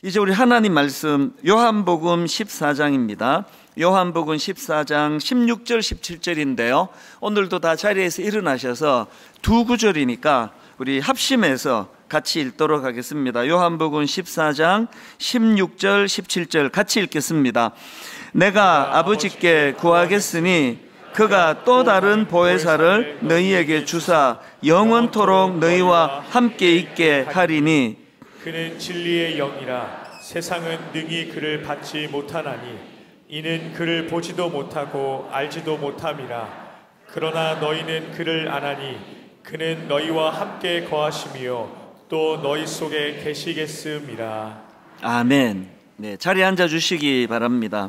이제 우리 하나님 말씀 요한복음 14장입니다. 요한복음 14장 16절 17절인데요 오늘도 다 자리에서 일어나셔서 두 구절이니까 우리 합심해서 같이 읽도록 하겠습니다. 요한복음 14장 16절 17절 같이 읽겠습니다. 내가 아버지께 구하겠으니 그가 또 다른 보혜사를 너희에게 주사 영원토록 너희와 함께 있게 하리니 그는 진리의 영이라 세상은 능히 그를 받지 못하나니 이는 그를 보지도 못하고 알지도 못함이라. 그러나 너희는 그를 아나니 그는 너희와 함께 거하시며 또 너희 속에 계시겠음이라. 아멘. 네, 자리에 앉아 주시기 바랍니다.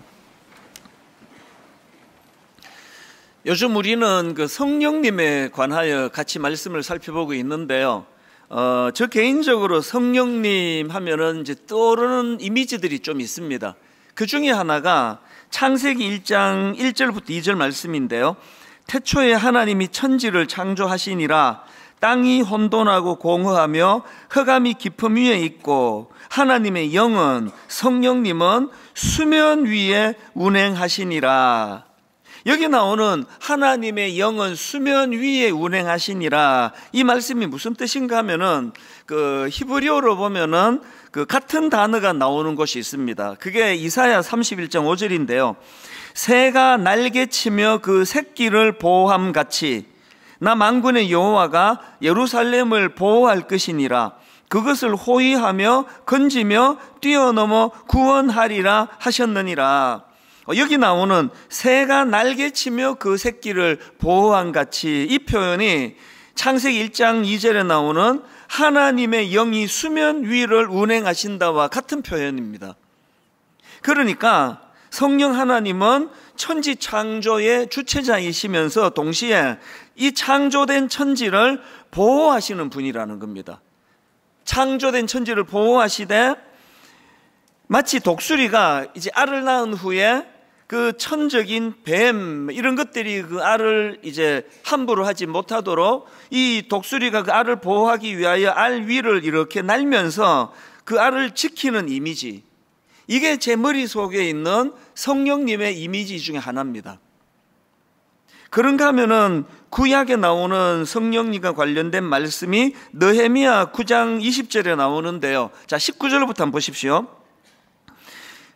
요즘 우리는 그 성령님에 관하여 같이 말씀을 살펴보고 있는데요. 저 개인적으로 성령님 하면은 이제 떠오르는 이미지들이 좀 있습니다. 그 중에 하나가 창세기 1장 1절부터 2절 말씀인데요. 태초에 하나님이 천지를 창조하시니라. 땅이 혼돈하고 공허하며 흑암이 깊음 위에 있고 하나님의 영은 성령님은 수면 위에 운행하시니라. 여기 나오는 하나님의 영은 수면 위에 운행하시니라, 이 말씀이 무슨 뜻인가 하면은 그 히브리어로 보면은 그 같은 단어가 나오는 것이 있습니다. 그게 이사야 31장 5절인데요 새가 날개치며 그 새끼를 보호함 같이 나 만군의 여호와가 예루살렘을 보호할 것이니라. 그것을 호위하며 건지며 뛰어넘어 구원하리라 하셨느니라. 여기 나오는 새가 날개치며 그 새끼를 보호한 같이, 이 표현이 창세기 1장 2절에 나오는 하나님의 영이 수면 위를 운행하신다와 같은 표현입니다. 그러니까 성령 하나님은 천지 창조의 주체자이시면서 동시에 이 창조된 천지를 보호하시는 분이라는 겁니다. 창조된 천지를 보호하시되 마치 독수리가 이제 알을 낳은 후에 그 천적인 뱀 이런 것들이 그 알을 이제 함부로 하지 못하도록 이 독수리가 그 알을 보호하기 위하여 알 위를 이렇게 날면서 그 알을 지키는 이미지, 이게 제 머릿속에 있는 성령님의 이미지 중에 하나입니다. 그런가 하면은 구약에 나오는 성령님과 관련된 말씀이 느헤미야 9장 20절에 나오는데요. 자, 19절부터 한번 보십시오.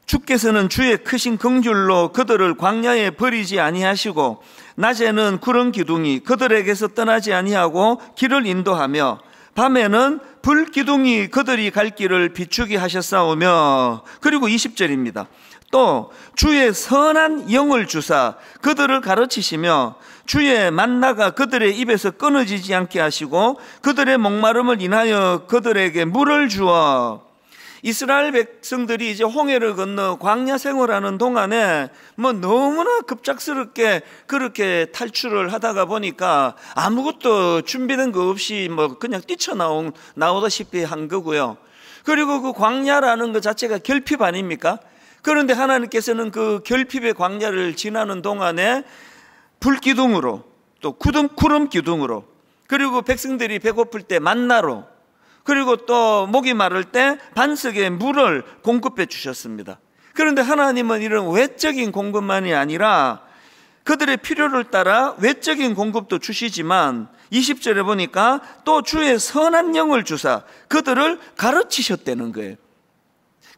주께서는 주의 크신 긍휼로 그들을 광야에 버리지 아니하시고 낮에는 구름 기둥이 그들에게서 떠나지 아니하고 길을 인도하며 밤에는 불 기둥이 그들이 갈 길을 비추게 하셨사오며, 그리고 20절입니다. 또 주의 선한 영을 주사 그들을 가르치시며 주의 만나가 그들의 입에서 끊어지지 않게 하시고 그들의 목마름을 인하여 그들에게 물을 주어. 이스라엘 백성들이 이제 홍해를 건너 광야 생활하는 동안에 뭐 너무나 급작스럽게 그렇게 탈출을 하다가 보니까 아무것도 준비된 거 없이 뭐 그냥 뛰쳐나오다시피 한 거고요. 그리고 그 광야라는 것 자체가 결핍 아닙니까? 그런데 하나님께서는 그 결핍의 광야를 지나는 동안에 불기둥으로 또 구름 기둥으로, 그리고 백성들이 배고플 때 만나로, 그리고 또 목이 마를 때 반석에 물을 공급해 주셨습니다. 그런데 하나님은 이런 외적인 공급만이 아니라 그들의 필요를 따라 외적인 공급도 주시지만 20절에 보니까 또 주의 선한 영을 주사 그들을 가르치셨다는 거예요.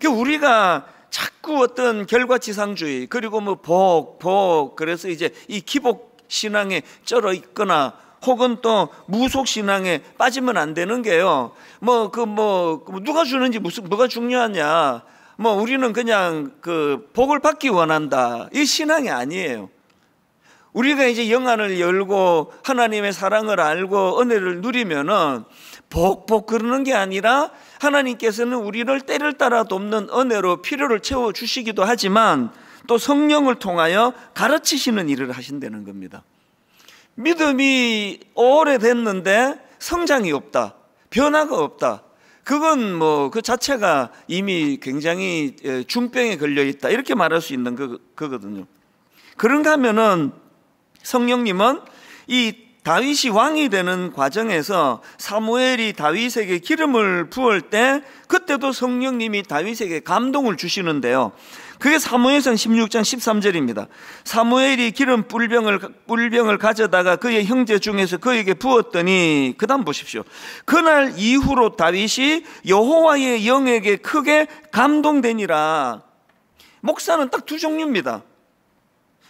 우리가 자꾸 어떤 결과지상주의, 그리고 뭐 그래서 이제 이 기복 신앙에 쩔어 있거나 혹은 또 무속 신앙에 빠지면 안 되는 게요. 누가 주는지 뭐가 중요하냐. 우리는 그냥 그 복을 받기 원한다. 이 신앙이 아니에요. 우리가 이제 영안을 열고 하나님의 사랑을 알고 은혜를 누리면은 복 그러는 게 아니라 하나님께서는 우리를 때를 따라 돕는 은혜로 필요를 채워 주시기도 하지만 또 성령을 통하여 가르치시는 일을 하신다는 겁니다. 믿음이 오래됐는데 성장이 없다, 변화가 없다, 그건 그 자체가 이미 굉장히 중병에 걸려 있다, 이렇게 말할 수 있는 거거든요. 그런가 하면은 성령님은 이 다윗이 왕이 되는 과정에서 사무엘이 다윗에게 기름을 부을 때 그때도 성령님이 다윗에게 감동을 주시는데요. 그게 사무엘상 16장 13절입니다. 사무엘이 기름 뿔병을 가져다가 그의 형제 중에서 그에게 부었더니, 그 다음 보십시오. 그날 이후로 다윗이 여호와의 영에게 크게 감동되니라. 목사는 딱 두 종류입니다.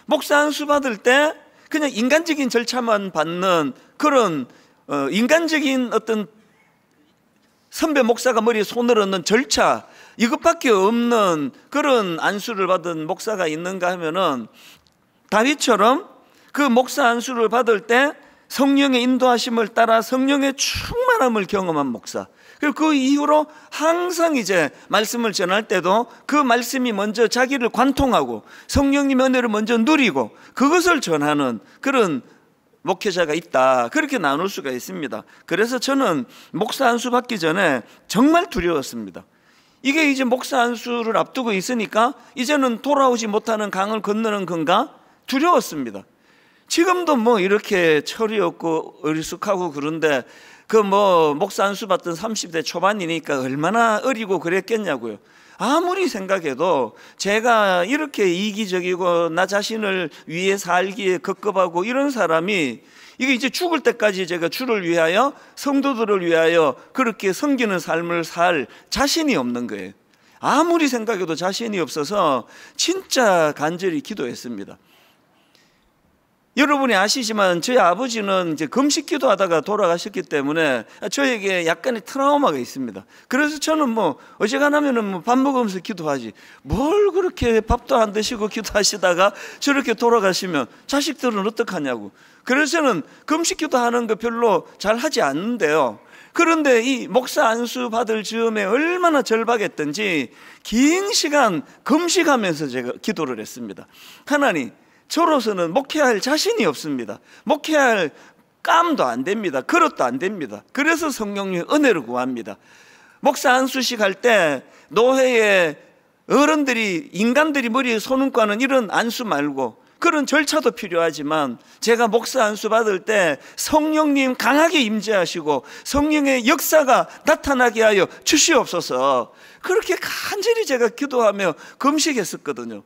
목사 안수 받을 때 그냥 인간적인 절차만 받는 그런 인간적인 어떤 선배 목사가 머리에 손을 얹는 절차, 이것밖에 없는 그런 안수를 받은 목사가 있는가 하면은, 다윗처럼 그 목사 안수를 받을 때 성령의 인도하심을 따라 성령의 충만함을 경험한 목사, 그리고 그 이후로 항상 이제 말씀을 전할 때도 그 말씀이 먼저 자기를 관통하고 성령님의 은혜를 먼저 누리고 그것을 전하는 그런 목회자가 있다, 그렇게 나눌 수가 있습니다. 그래서 저는 목사 안수 받기 전에 정말 두려웠습니다. 이게 이제 목사 안수를 앞두고 있으니까 이제는 돌아오지 못하는 강을 건너는 건가 두려웠습니다. 지금도 뭐 이렇게 철이 없고 어리숙하고 그런데 그 뭐 목사 안수 받던 30대 초반이니까 얼마나 어리고 그랬겠냐고요. 아무리 생각해도 제가 이렇게 이기적이고 나 자신을 위해 살기에 급급하고 이런 사람이 이게 이제 죽을 때까지 제가 주를 위하여 성도들을 위하여 그렇게 섬기는 삶을 살 자신이 없는 거예요. 아무리 생각해도 자신이 없어서 진짜 간절히 기도했습니다. 여러분이 아시지만 저희 아버지는 이제 금식 기도하다가 돌아가셨기 때문에 저에게 약간의 트라우마가 있습니다. 그래서 저는 뭐 어지간하면은 뭐 밥 먹으면서 기도하지, 뭘 그렇게 밥도 안 드시고 기도하시다가 저렇게 돌아가시면 자식들은 어떡하냐고. 그래서 저는 금식 기도하는 거 별로 잘 하지 않는데요. 그런데 이 목사 안수 받을 즈음에 얼마나 절박했던지 긴 시간 금식하면서 제가 기도를 했습니다. 하나님, 저로서는 목회할 자신이 없습니다. 목회할 깜도 안 됩니다. 그릇도 안 됩니다. 그래서 성령님의 은혜를 구합니다. 목사 안수식 할 때 노회에 어른들이, 인간들이 머리에 손을 까는 이런 안수 말고 그런 절차도 필요하지만 제가 목사 안수 받을 때 성령님 강하게 임재하시고 성령의 역사가 나타나게 하여 주시옵소서, 그렇게 간절히 제가 기도하며 금식했었거든요.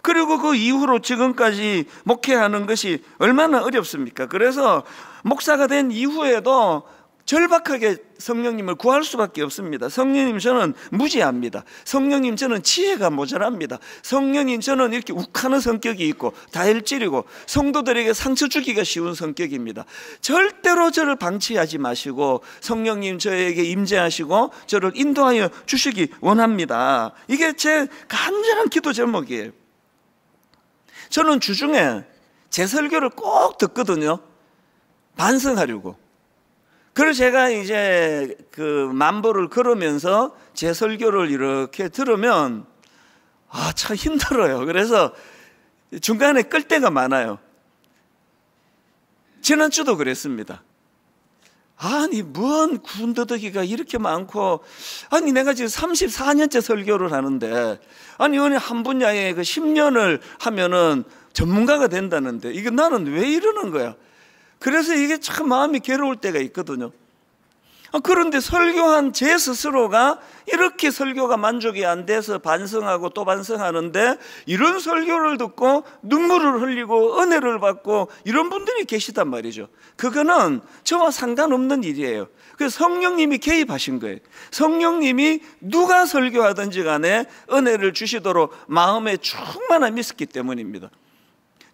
그리고 그 이후로 지금까지 목회하는 것이 얼마나 어렵습니까? 그래서 목사가 된 이후에도 절박하게 성령님을 구할 수밖에 없습니다. 성령님, 저는 무지합니다. 성령님, 저는 지혜가 모자랍니다. 성령님, 저는 이렇게 욱하는 성격이 있고 다혈질이고 성도들에게 상처 주기가 쉬운 성격입니다. 절대로 저를 방치하지 마시고 성령님 저에게 임재하시고 저를 인도하여 주시기 원합니다. 이게 제 간절한 기도 제목이에요. 저는 주중에 제 설교를 꼭 듣거든요. 반성하려고. 그래서 제가 이제 그 만보를 걸으면서 제 설교를 이렇게 들으면 참 힘들어요. 그래서 중간에 끌 때가 많아요. 지난주도 그랬습니다. 아니, 뭔 군더더기가 이렇게 많고, 아니, 내가 지금 34년째 설교를 하는데, 아니, 어느 한 분야에 그 10년을 하면은 전문가가 된다는데, 이게 나는 왜 이러는 거야? 그래서 이게 참 마음이 괴로울 때가 있거든요. 그런데 설교한 제 스스로가 이렇게 설교가 만족이 안 돼서 반성하고 또 반성하는데, 이런 설교를 듣고 눈물을 흘리고 은혜를 받고 이런 분들이 계시단 말이죠. 그거는 저와 상관없는 일이에요. 그래서 성령님이 개입하신 거예요. 성령님이 누가 설교하든지 간에 은혜를 주시도록 마음에 충만함이 있었기 때문입니다.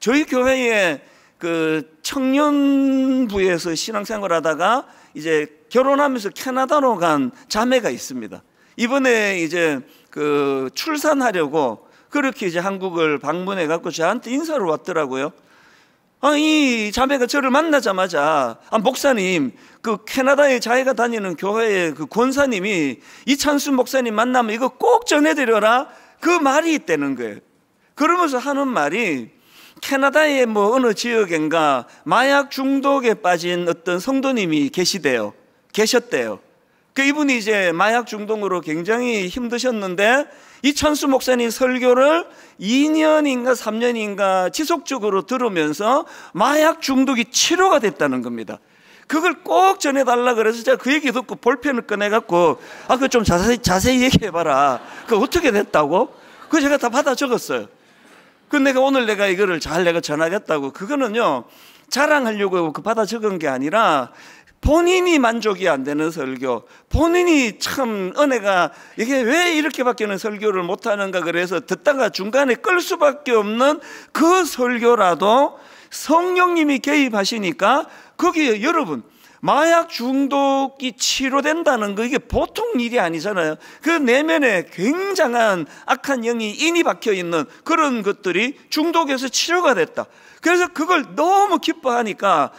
저희 교회에 그 청년부에서 신앙생활 하다가 이제 결혼하면서 캐나다로 간 자매가 있습니다. 이번에 이제 그 출산하려고 그렇게 이제 한국을 방문해 갖고 저한테 인사를 왔더라고요. 이 자매가 저를 만나자마자, 목사님, 그 캐나다에 자기가 다니는 교회의 그 권사님이 이찬수 목사님 만나면 이거 꼭 전해드려라, 그 말이 있다는 거예요. 그러면서 하는 말이, 캐나다의 뭐 어느 지역인가 마약 중독에 빠진 어떤 성도님이 계셨대요. 그 이분이 이제 마약 중독으로 굉장히 힘드셨는데 이천수 목사님 설교를 2년인가 3년인가 지속적으로 들으면서 마약 중독이 치료가 됐다는 겁니다. 그걸 꼭 전해달라 그래서 제가 그 얘기 듣고 볼펜을 꺼내갖고 그거 좀 자세히 얘기해봐라. 그거 어떻게 됐다고? 그거 제가 다 받아 적었어요. 그 내가 오늘 내가 이거를 잘 내가 전하겠다고. 그거는요 자랑하려고 그 받아 적은 게 아니라 본인이 만족이 안 되는 설교, 본인이 참 은혜가 이게 왜 이렇게밖에는 설교를 못하는가 그래서 듣다가 중간에 끌 수밖에 없는 그 설교라도 성령님이 개입하시니까 거기에 여러분 마약 중독이 치료된다는 거 이게 보통 일이 아니잖아요. 그 내면에 굉장한 악한 영이 인이 박혀 있는 그런 것들이 중독에서 치료가 됐다. 그래서 그걸 너무 기뻐하니까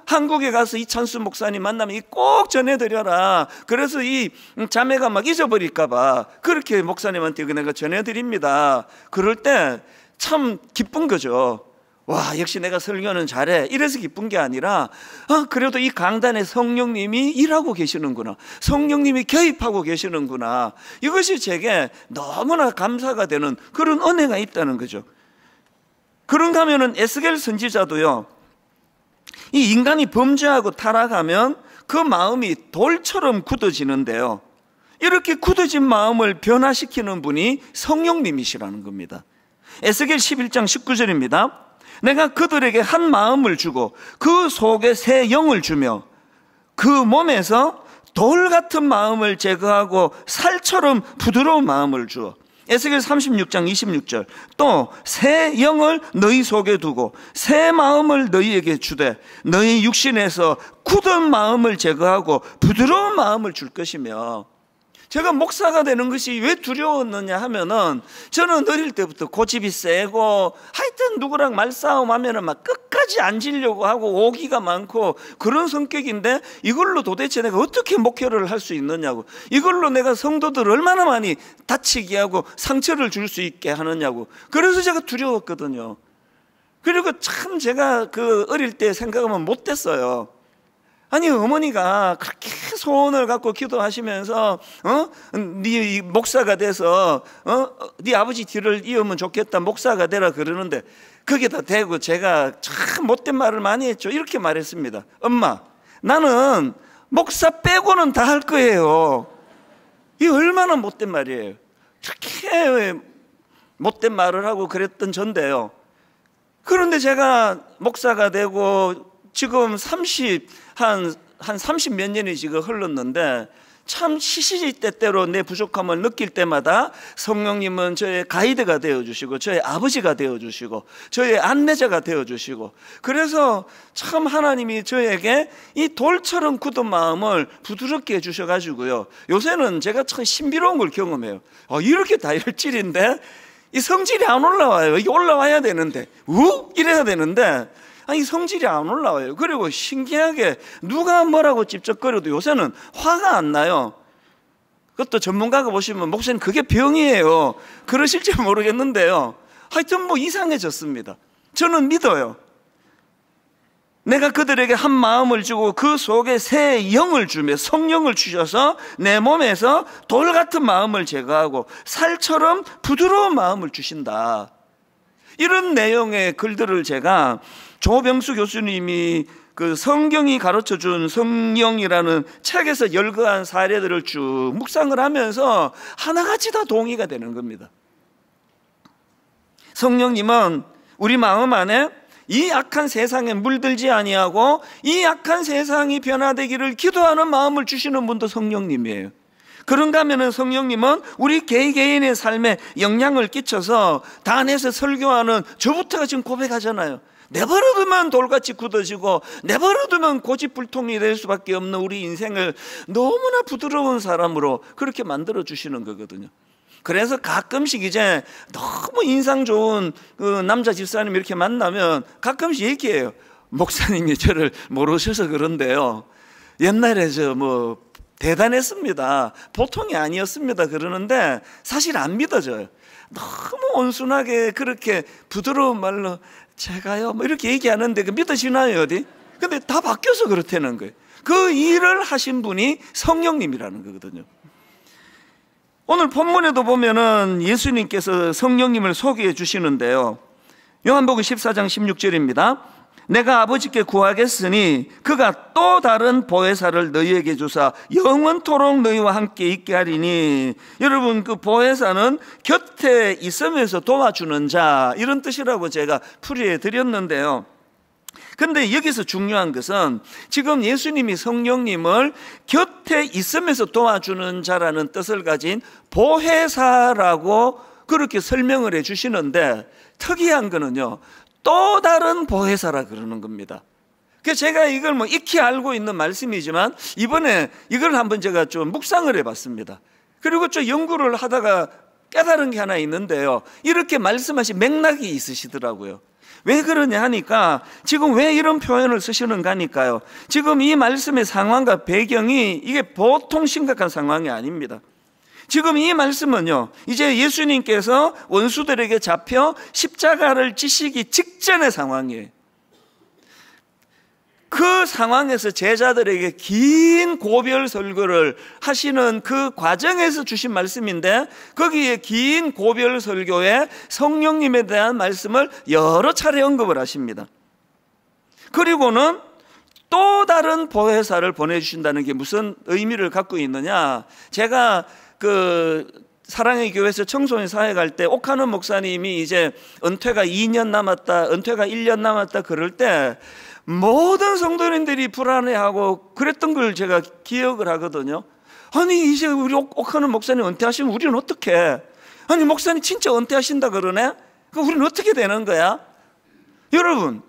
한국에 가서 이찬수 목사님 만나면 꼭 전해드려라. 그래서 이 자매가 막 잊어버릴까 봐 그렇게 목사님한테 내가 전해드립니다. 그럴 때 참 기쁜 거죠. 와, 역시 내가 설교는 잘해. 이래서 기쁜 게 아니라 그래도 이 강단에 성령님이 일하고 계시는구나, 성령님이 개입하고 계시는구나, 이것이 제게 너무나 감사가 되는 그런 은혜가 있다는 거죠. 그런가 하면은 에스겔 선지자도요, 이 인간이 범죄하고 타락하면 그 마음이 돌처럼 굳어지는데요, 이렇게 굳어진 마음을 변화시키는 분이 성령님이시라는 겁니다. 에스겔 11장 19절입니다. 내가 그들에게 한 마음을 주고 그 속에 새 영을 주며 그 몸에서 돌 같은 마음을 제거하고 살처럼 부드러운 마음을 주어. 에스겔 36장 26절 또 새 영을 너희 속에 두고 새 마음을 너희에게 주되 너희 육신에서 굳은 마음을 제거하고 부드러운 마음을 줄 것이며. 제가 목사가 되는 것이 왜 두려웠느냐 하면은 저는 어릴 때부터 고집이 세고 하여튼 누구랑 말싸움 하면은 막 끝까지 앉으려고 하고 오기가 많고 그런 성격인데 이걸로 도대체 내가 어떻게 목회를 할 수 있느냐고, 이걸로 내가 성도들을 얼마나 많이 다치게 하고 상처를 줄 수 있게 하느냐고. 그래서 제가 두려웠거든요. 그리고 참 제가 그 어릴 때 생각하면 못됐어요. 아니 어머니가 그렇게 소원을 갖고 기도하시면서 네 목사가 돼서 네 아버지 뒤를 이으면 좋겠다, 목사가 되라 그러는데 거기다 대고 제가 참 못된 말을 많이 했죠. 이렇게 말했습니다. 엄마, 나는 목사 빼고는 다 할 거예요. 이게 얼마나 못된 말이에요. 이렇게 못된 말을 하고 그랬던 전데요. 그런데 제가 목사가 되고 지금 30 몇 년이 지금 흘렀는데 참 시시때때로 내 부족함을 느낄 때마다 성령님은 저의 가이드가 되어주시고 저의 아버지가 되어주시고 저의 안내자가 되어주시고, 그래서 참 하나님이 저에게 이 돌처럼 굳은 마음을 부드럽게 해주셔가지고요, 요새는 제가 참 신비로운 걸 경험해요. 이렇게 다혈질인데 이 성질이 안 올라와요. 이게 올라와야 되는데 이래야 되는데 아니 성질이 안 올라와요. 그리고 신기하게 누가 뭐라고 찝쩍거려도 요새는 화가 안 나요. 그것도 전문가가 보시면 목사님 그게 병이에요 그러실지 모르겠는데요, 하여튼 뭐 이상해졌습니다. 저는 믿어요. 내가 그들에게 한 마음을 주고 그 속에 새 영을 주며 성령을 주셔서 내 몸에서 돌 같은 마음을 제거하고 살처럼 부드러운 마음을 주신다. 이런 내용의 글들을 제가 조병수 교수님이 그 성경이 가르쳐준 성령이라는 책에서 열거한 사례들을 쭉 묵상을 하면서 하나같이 다 동의가 되는 겁니다. 성령님은 우리 마음 안에 이 악한 세상에 물들지 아니하고 이 악한 세상이 변화되기를 기도하는 마음을 주시는 분도 성령님이에요. 그런가 하면 성령님은 우리 개개인의 삶에 영향을 끼쳐서 단에서 설교하는 저부터가 지금 고백하잖아요. 내버려두면 돌같이 굳어지고 내버려두면 고집불통이 될 수밖에 없는 우리 인생을 너무나 부드러운 사람으로 그렇게 만들어 주시는 거거든요. 그래서 가끔씩 이제 너무 인상 좋은 그 남자 집사님 이렇게 만나면 가끔씩 얘기해요. 목사님이 저를 모르셔서 그런데요, 옛날에 저 뭐 대단했습니다, 보통이 아니었습니다 그러는데 사실 안 믿어져요. 너무 온순하게 그렇게 부드러운 말로 제가요 뭐 이렇게 얘기하는데 그 믿어지나요 어디? 근데 다 바뀌어서 그렇다는 거예요. 그 일을 하신 분이 성령님이라는 거거든요. 오늘 본문에도 보면은 예수님께서 성령님을 소개해 주시는데요, 요한복음 14장 16절입니다. 내가 아버지께 구하겠으니 그가 또 다른 보혜사를 너희에게 주사 영원토록 너희와 함께 있게 하리니. 여러분, 그 보혜사는 곁에 있으면서 도와주는 자, 이런 뜻이라고 제가 풀이해 드렸는데요, 근데 여기서 중요한 것은 지금 예수님이 성령님을 곁에 있으면서 도와주는 자라는 뜻을 가진 보혜사라고 그렇게 설명을 해 주시는데, 특이한 거는요, 또 다른 보혜사라 그러는 겁니다. 그래서 제가 이걸 뭐 익히 알고 있는 말씀이지만 이번에 이걸 한번 제가 좀 묵상을 해봤습니다. 그리고 좀 연구를 하다가 깨달은 게 하나 있는데요, 이렇게 말씀하신 맥락이 있으시더라고요. 왜 그러냐 하니까, 지금 왜 이런 표현을 쓰시는가 하니까요, 지금 이 말씀의 상황과 배경이 이게 보통 심각한 상황이 아닙니다. 지금 이 말씀은요, 이제 예수님께서 원수들에게 잡혀 십자가를 지시기 직전의 상황이에요. 그 상황에서 제자들에게 긴 고별 설교를 하시는 그 과정에서 주신 말씀인데, 거기에 긴 고별 설교에 성령님에 대한 말씀을 여러 차례 언급을 하십니다. 그리고는 또 다른 보혜사를 보내주신다는 게 무슨 의미를 갖고 있느냐, 제가 사랑의 교회에서 청소년 사회 갈 때 옥하는 목사님이 이제 은퇴가 2년 남았다, 은퇴가 1년 남았다 그럴 때 모든 성도님들이 불안해하고 그랬던 걸 제가 기억을 하거든요. 아니, 이제 우리 옥하는 목사님 은퇴하시면 우리는 어떻게? 아니, 목사님 진짜 은퇴하신다 그러네? 그럼 우리는 어떻게 되는 거야? 여러분,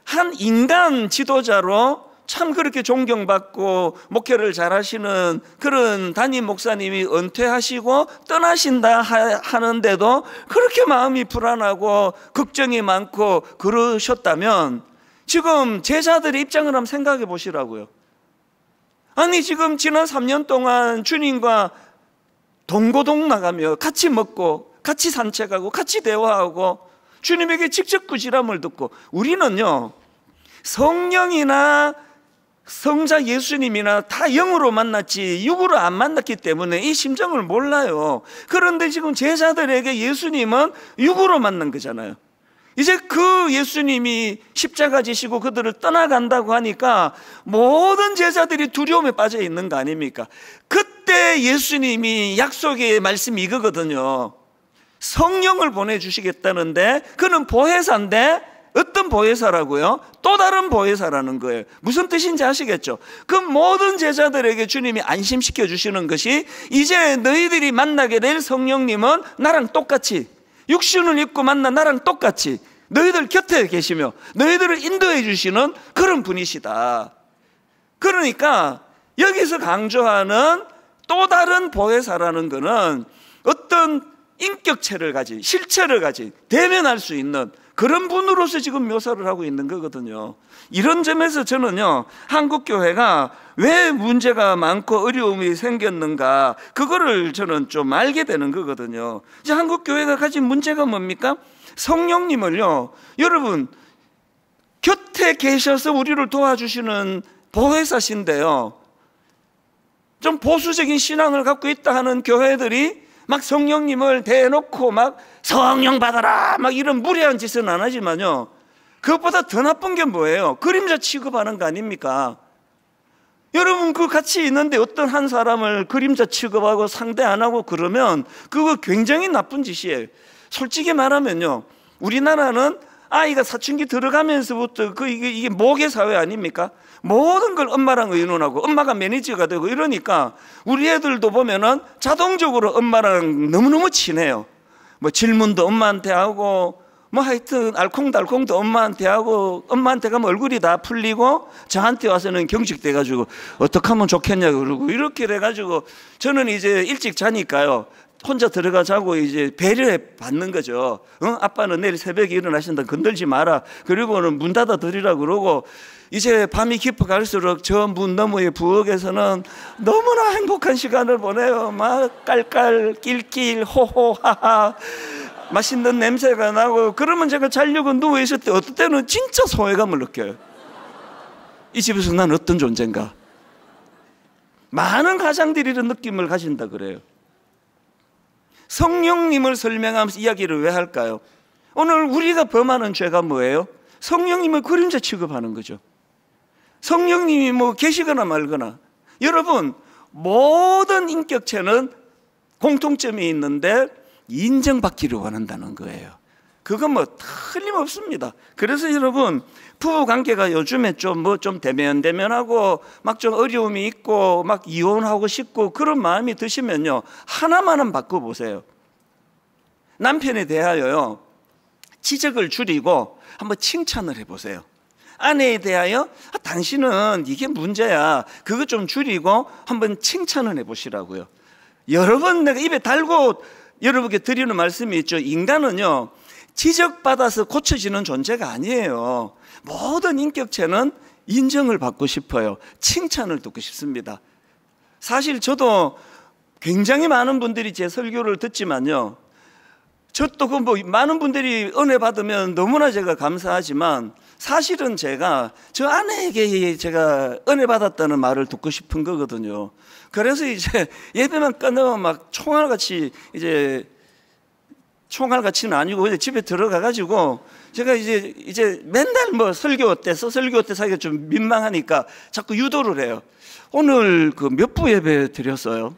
한 인간 지도자로 참 그렇게 존경받고 목회를 잘 하시는 그런 담임 목사님이 은퇴하시고 떠나신다 하는데도 그렇게 마음이 불안하고 걱정이 많고 그러셨다면, 지금 제자들의 입장을 한번 생각해 보시라고요. 아니, 지금 지난 3년 동안 주님과 동고동 나가며 같이 먹고 같이 산책하고 같이 대화하고 주님에게 직접 꾸지람을 듣고, 우리는요, 성령이나 성자 예수님이나 다 영으로 만났지 육으로 안 만났기 때문에 이 심정을 몰라요. 그런데 지금 제자들에게 예수님은 육으로 만난 거잖아요. 이제 그 예수님이 십자가 지시고 그들을 떠나간다고 하니까 모든 제자들이 두려움에 빠져 있는 거 아닙니까? 그때 예수님이 약속의 말씀이 이거거든요. 성령을 보내주시겠다는데, 그는 보혜사인데 어떤 보혜사라고요? 또 다른 보혜사라는 거예요. 무슨 뜻인지 아시겠죠? 그 모든 제자들에게 주님이 안심시켜 주시는 것이, 이제 너희들이 만나게 될 성령님은 나랑 똑같이 육신을 입고 만나 나랑 똑같이 너희들 곁에 계시며 너희들을 인도해 주시는 그런 분이시다. 그러니까 여기서 강조하는 또 다른 보혜사라는 것은 어떤 인격체를 가진, 실체를 가진, 대면할 수 있는 그런 분으로서 지금 묘사를 하고 있는 거거든요. 이런 점에서 저는요, 한국교회가 왜 문제가 많고 어려움이 생겼는가, 그거를 저는 좀 알게 되는 거거든요. 이제 한국교회가 가진 문제가 뭡니까? 성령님을요, 여러분, 곁에 계셔서 우리를 도와주시는 보혜사신데요, 좀 보수적인 신앙을 갖고 있다 하는 교회들이 막 성령님을 대놓고 막 성령 받아라 막 이런 무례한 짓은 안 하지만요, 그것보다 더 나쁜 게 뭐예요? 그림자 취급하는 거 아닙니까? 여러분, 그 같이 있는데 어떤 한 사람을 그림자 취급하고 상대 안 하고 그러면 그거 굉장히 나쁜 짓이에요. 솔직히 말하면요, 우리나라는 아이가 사춘기 들어가면서부터 이게 모계 사회 아닙니까? 모든 걸 엄마랑 의논하고 엄마가 매니저가 되고 이러니까 우리 애들도 보면은 자동적으로 엄마랑 너무너무 친해요. 뭐 질문도 엄마한테 하고 뭐 하여튼 알콩달콩도 엄마한테 하고, 엄마한테 가면 얼굴이 다 풀리고 저한테 와서는 경직돼가지고 어떻게 하면 좋겠냐 그러고 이렇게 돼가지고, 저는 이제 일찍 자니까요, 혼자 들어가 자고 이제 배려해 받는 거죠. 아빠는 내일 새벽에 일어나신다, 건들지 마라. 그리고는 문 닫아 드리라 그러고, 이제 밤이 깊어갈수록 저 문 너머의 부엌에서는 너무나 행복한 시간을 보내요. 막 깔깔 낄낄 호호하하 맛있는 냄새가 나고, 그러면 제가 자려고 누워있을 때 어떨 때는 진짜 소외감을 느껴요. 이 집에서 난 어떤 존재인가? 많은 가장들이 이런 느낌을 가진다 그래요. 성령님을 설명하면서 이야기를 왜 할까요? 오늘 우리가 범하는 죄가 뭐예요? 성령님을 그림자 취급하는 거죠. 성령님이 뭐 계시거나 말거나. 여러분, 모든 인격체는 공통점이 있는데 인정받기를 원한다는 거예요. 그건 뭐 틀림없습니다. 그래서 여러분, 부부관계가 요즘에 좀 대면대면하고 막 좀 어려움이 있고 막 이혼하고 싶고 그런 마음이 드시면요, 하나만은 바꿔보세요. 남편에 대하여요, 지적을 줄이고 한번 칭찬을 해보세요. 아내에 대하여 당신은 이게 문제야, 그거 좀 줄이고 한번 칭찬을 해보시라고요. 여러 번 내가 입에 달고 여러분께 드리는 말씀이 있죠. 인간은요, 지적받아서 고쳐지는 존재가 아니에요. 모든 인격체는 인정을 받고 싶어요. 칭찬을 듣고 싶습니다. 사실 저도 굉장히 많은 분들이 제 설교를 듣지만요, 저도 많은 분들이 은혜 받으면 너무나 제가 감사하지만 사실은 제가 저 아내에게 제가 은혜 받았다는 말을 듣고 싶은 거거든요. 그래서 이제 예배만 끝나면 막 총알같이는 아니고 이제 집에 들어가가지고 제가 이제 맨날 뭐 설교 때 사기가 좀 민망하니까 자꾸 유도를 해요. 오늘 그 몇 부 예배 드렸어요?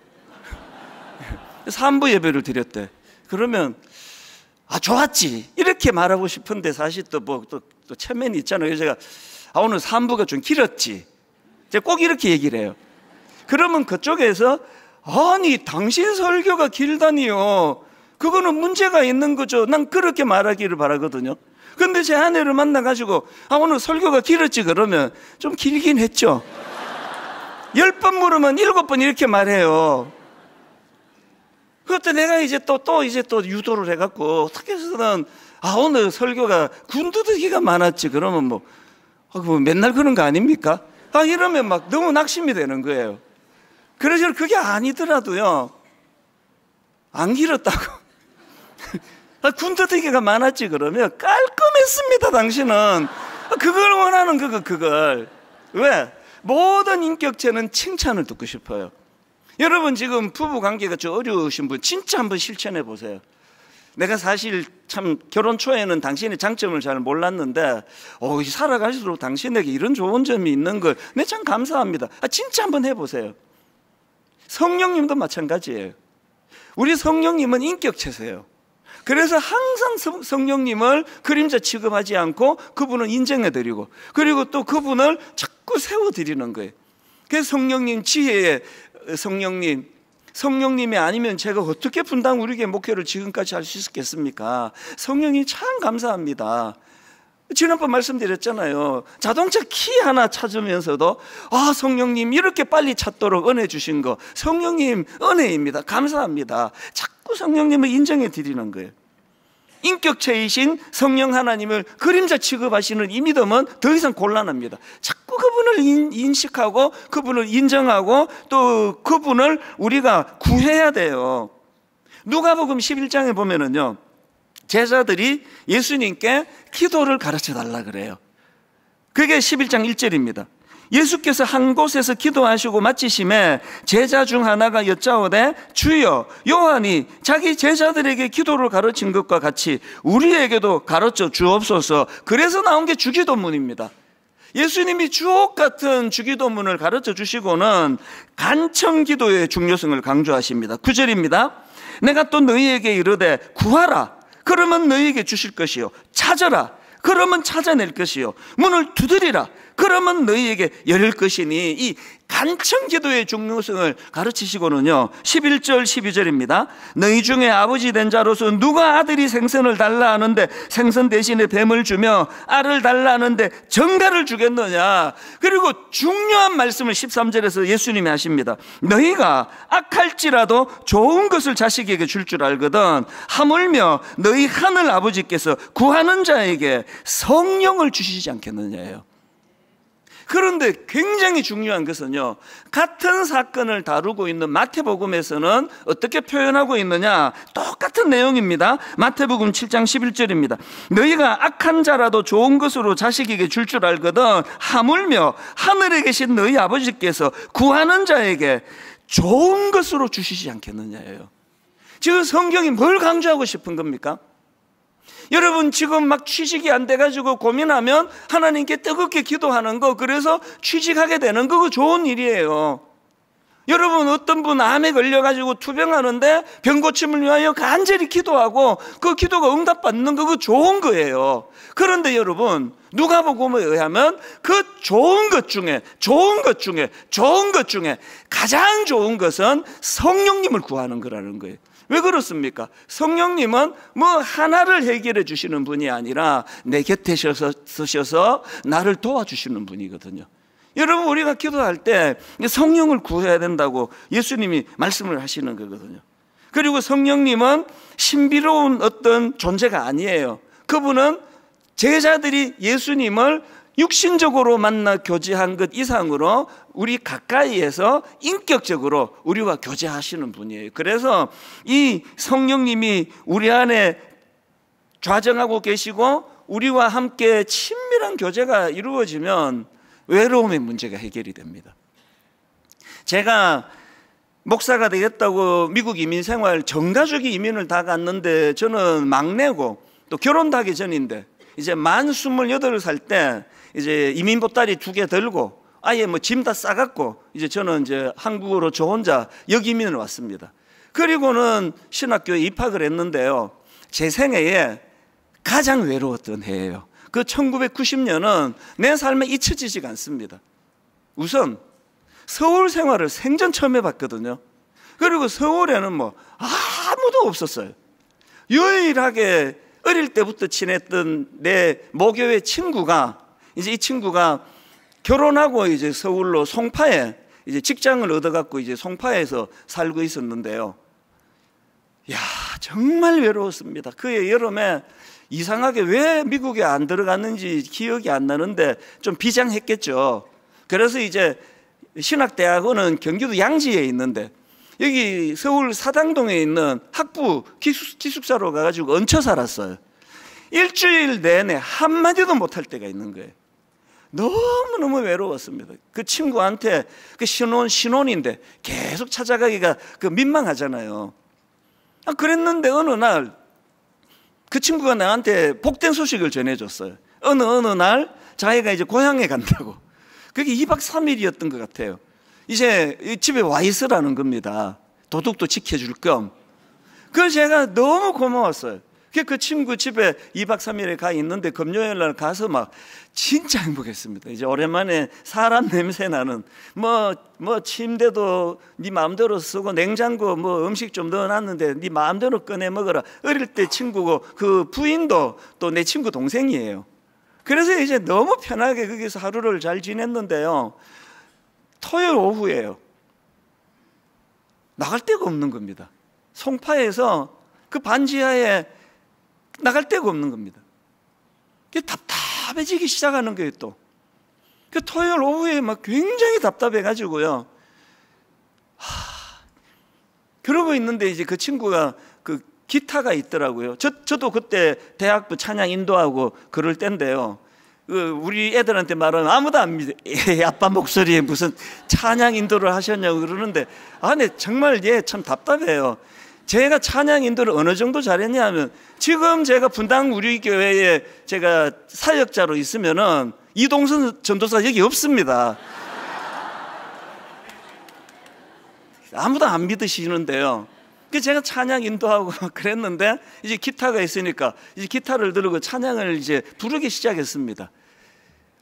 3부 예배를 드렸대. 그러면 좋았지 이렇게 말하고 싶은데 사실 또 체면이 있잖아요. 제가 오늘 3부가 좀 길었지, 제가 꼭 이렇게 얘기를 해요. 그러면 그쪽에서 아니 당신 설교가 길다니요, 그거는 문제가 있는 거죠. 난 그렇게 말하기를 바라거든요. 근데 제 아내를 만나가지고 오늘 설교가 길었지 그러면 좀 길긴 했죠. 10번 물으면 7번 이렇게 말해요. 그때 내가 이제 또 유도를 해갖고 어떻게 해서든 오늘 설교가 군더더기가 많았지 그러면 뭐 맨날 그런 거 아닙니까? 이러면 막 너무 낙심이 되는 거예요. 그래서 그게 아니더라도요, 안 길었다고 군더더기가 많았지 그러면 깔끔했습니다. 당신은 그걸 원하는 그걸. 왜? 모든 인격체는 칭찬을 듣고 싶어요. 여러분, 지금 부부관계가 좀 어려우신 분 진짜 한번 실천해 보세요. 내가 사실 참 결혼 초에는 당신의 장점을 잘 몰랐는데 살아갈수록 당신에게 이런 좋은 점이 있는 걸 내 참 감사합니다. 진짜 한번 해보세요. 성령님도 마찬가지예요. 우리 성령님은 인격체세요. 그래서 항상 성령님을 그림자 취급하지 않고 그분을 인정해드리고, 그리고 또 그분을 자꾸 세워드리는 거예요. 그래서 성령님 지혜에 성령님이 아니면 제가 어떻게 분당 우리교회 목회를 지금까지 할 수 있었겠습니까? 성령이 참 감사합니다. 지난번 말씀드렸잖아요. 자동차 키 하나 찾으면서도 성령님 이렇게 빨리 찾도록 은혜 주신 거 성령님 은혜입니다. 감사합니다. 자꾸 성령님을 인정해 드리는 거예요. 인격체이신 성령 하나님을 그림자 취급하시는 이 믿음은 더 이상 곤란합니다. 자꾸 그분을 인식하고 그분을 인정하고 또 그분을 우리가 구해야 돼요. 누가복음 11장에 보면은요, 제자들이 예수님께 기도를 가르쳐 달라 그래요. 그게 11장 1절입니다. 예수께서 한 곳에서 기도하시고 마치심에 제자 중 하나가 여짜오되 주여, 요한이 자기 제자들에게 기도를 가르친 것과 같이 우리에게도 가르쳐 주옵소서. 그래서 나온 게 주기도문입니다. 예수님이 주옥 같은 주기도문을 가르쳐 주시고는 간청기도의 중요성을 강조하십니다. 9절입니다. 내가 또 너희에게 이르되 구하라, 그러면 너희에게 주실 것이요, 찾아라, 그러면 찾아낼 것이요, 문을 두드리라, 그러면 너희에게 열릴 것이니. 이 간청기도의 중요성을 가르치시고는요, 11절 12절입니다. 너희 중에 아버지 된 자로서 누가 아들이 생선을 달라 하는데 생선 대신에 뱀을 주며 알을 달라 하는데 정갈을 주겠느냐. 그리고 중요한 말씀을 13절에서 예수님이 하십니다. 너희가 악할지라도 좋은 것을 자식에게 줄 줄 알거든 하물며 너희 하늘 아버지께서 구하는 자에게 성령을 주시지 않겠느냐예요. 그런데 굉장히 중요한 것은요, 같은 사건을 다루고 있는 마태복음에서는 어떻게 표현하고 있느냐, 똑같은 내용입니다. 마태복음 7장 11절입니다. 너희가 악한 자라도 좋은 것으로 자식에게 줄 줄 알거든 하물며 하늘에 계신 너희 아버지께서 구하는 자에게 좋은 것으로 주시지 않겠느냐예요. 지금 성경이 뭘 강조하고 싶은 겁니까? 여러분 지금 막 취직이 안 돼가지고 고민하면 하나님께 뜨겁게 기도하는 거, 그래서 취직하게 되는 거, 그거 좋은 일이에요. 여러분 어떤 분 암에 걸려가지고 투병하는데 병 고침을 위하여 간절히 기도하고 그 기도가 응답받는 거, 그거 좋은 거예요. 그런데 여러분 누가복음에 의하면 그 좋은 것 중에 가장 좋은 것은 성령님을 구하는 거라는 거예요. 왜 그렇습니까? 성령님은 뭐 하나를 해결해 주시는 분이 아니라 내 곁에 서셔서 나를 도와주시는 분이거든요. 여러분 우리가 기도할 때 성령을 구해야 된다고 예수님이 말씀을 하시는 거거든요. 그리고 성령님은 신비로운 어떤 존재가 아니에요. 그분은 제자들이 예수님을 육신적으로 만나 교제한 것 이상으로 우리 가까이에서 인격적으로 우리와 교제하시는 분이에요. 그래서 이 성령님이 우리 안에 좌정하고 계시고 우리와 함께 친밀한 교제가 이루어지면 외로움의 문제가 해결이 됩니다. 제가 목사가 되겠다고 미국 이민 생활 전 가족이 이민을 다 갔는데 저는 막내고 또 결혼도 하기 전인데 이제 만 28살 때 이제 이민 보따리 2개 들고 아예 뭐 짐 다 싸갖고 이제 저는 이제 한국으로 저 혼자 역이민을 왔습니다. 그리고는 신학교에 입학을 했는데요, 제 생애에 가장 외로웠던 해예요. 그 1990년은 내 삶에 잊혀지지가 않습니다. 우선 서울 생활을 생전 처음 해봤거든요. 그리고 서울에는 뭐 아무도 없었어요. 유일하게 어릴 때부터 지냈던 내 모교의 친구가, 이제 이 친구가 결혼하고 이제 서울로 송파에 이제 직장을 얻어갖고 이제 송파에서 살고 있었는데요. 야, 정말 외로웠습니다. 그해 여름에 이상하게 왜 미국에 안 들어갔는지 기억이 안 나는데 좀 비장했겠죠. 그래서 이제 신학대학원은 경기도 양지에 있는데 여기 서울 사당동에 있는 학부 기숙사로 가가지고 얹혀 살았어요. 일주일 내내 한마디도 못할 때가 있는 거예요. 너무너무 외로웠습니다. 그 친구한테 그 신혼인데 계속 찾아가기가 그 민망하잖아요. 그랬는데 어느 날 그 친구가 나한테 복된 소식을 전해줬어요. 어느 날 자기가 이제 고향에 간다고. 그게 2박 3일이었던 것 같아요. 이제 집에 와 있으라는 겁니다. 도둑도 지켜줄 겸. 그래서 제가 너무 고마웠어요. 그 친구 집에 2박 3일에 가 있는데 금요일 날 가서 막 진짜 행복했습니다. 이제 오랜만에 사람 냄새 나는 뭐 침대도 네 마음대로 쓰고 냉장고 뭐 음식 좀 넣어놨는데 네 마음대로 꺼내 먹어라. 어릴 때 친구고 그 부인도 또 내 친구 동생이에요. 그래서 이제 너무 편하게 거기서 하루를 잘 지냈는데요, 토요일 오후에요, 나갈 데가 없는 겁니다. 송파에서 그 반지하에 나갈 데가 없는 겁니다. 답답해지기 시작하는 거예요. 또 그 토요일 오후에 막 굉장히 답답해가지고요, 그러고 있는데 이제 그 친구가 그 기타가 있더라고요. 저도 그때 대학부 찬양 인도하고 그럴 때인데요, 우리 애들한테 말하면 아무도 안 믿어. 아빠 목소리에 무슨 찬양 인도를 하셨냐고 그러는데, 네, 정말 참 답답해요. 제가 찬양 인도를 어느 정도 잘했냐면, 지금 제가 분당 우리 교회에 제가 사역자로 있으면은 이동선 전도사 여기 없습니다. 아무도 안 믿으시는데요, 제가 찬양 인도하고 그랬는데 이제 기타가 있으니까 이제 기타를 들고 찬양을 이제 부르기 시작했습니다.